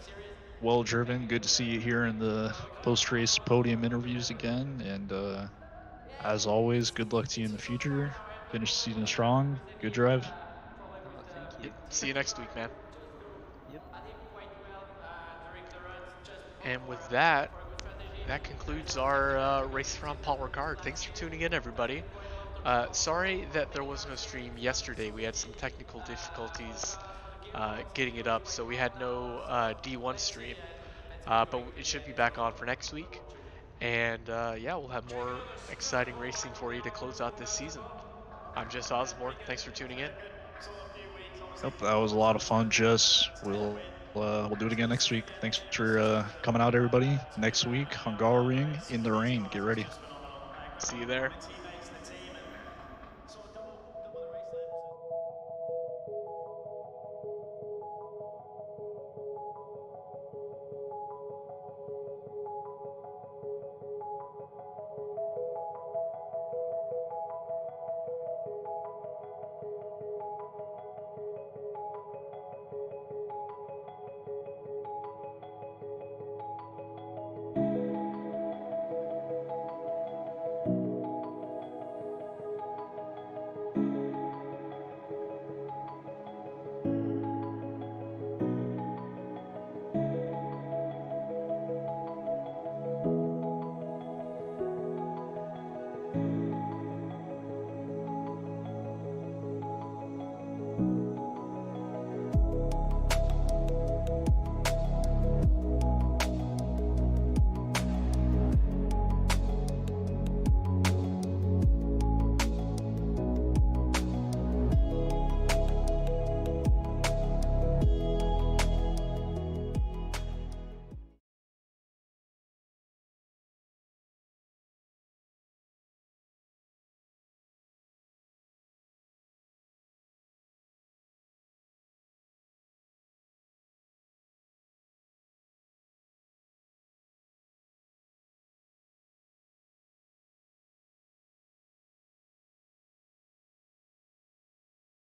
Speaker 1: well driven. Good to see you here in the post-race podium interviews again. And as always, good luck to you in the future. Finish the season strong. Good drive.
Speaker 6: Oh, thank you.
Speaker 2: see you next week, man.
Speaker 6: Yep.
Speaker 2: And with that, that concludes our race around Paul Ricard. Thanks for tuning in, everybody. Sorry that there was no stream yesterday. We had some technical difficulties getting it up, so we had no D1 stream. But it should be back on for next week. And yeah, we'll have more exciting racing for you to close out this season. I'm Jess Osborne. Thanks for tuning in.
Speaker 1: Yep, that was a lot of fun, Jess. We'll do it again next week. Thanks for coming out, everybody. Next week, Hungaroring in the rain. Get ready.
Speaker 2: See you there.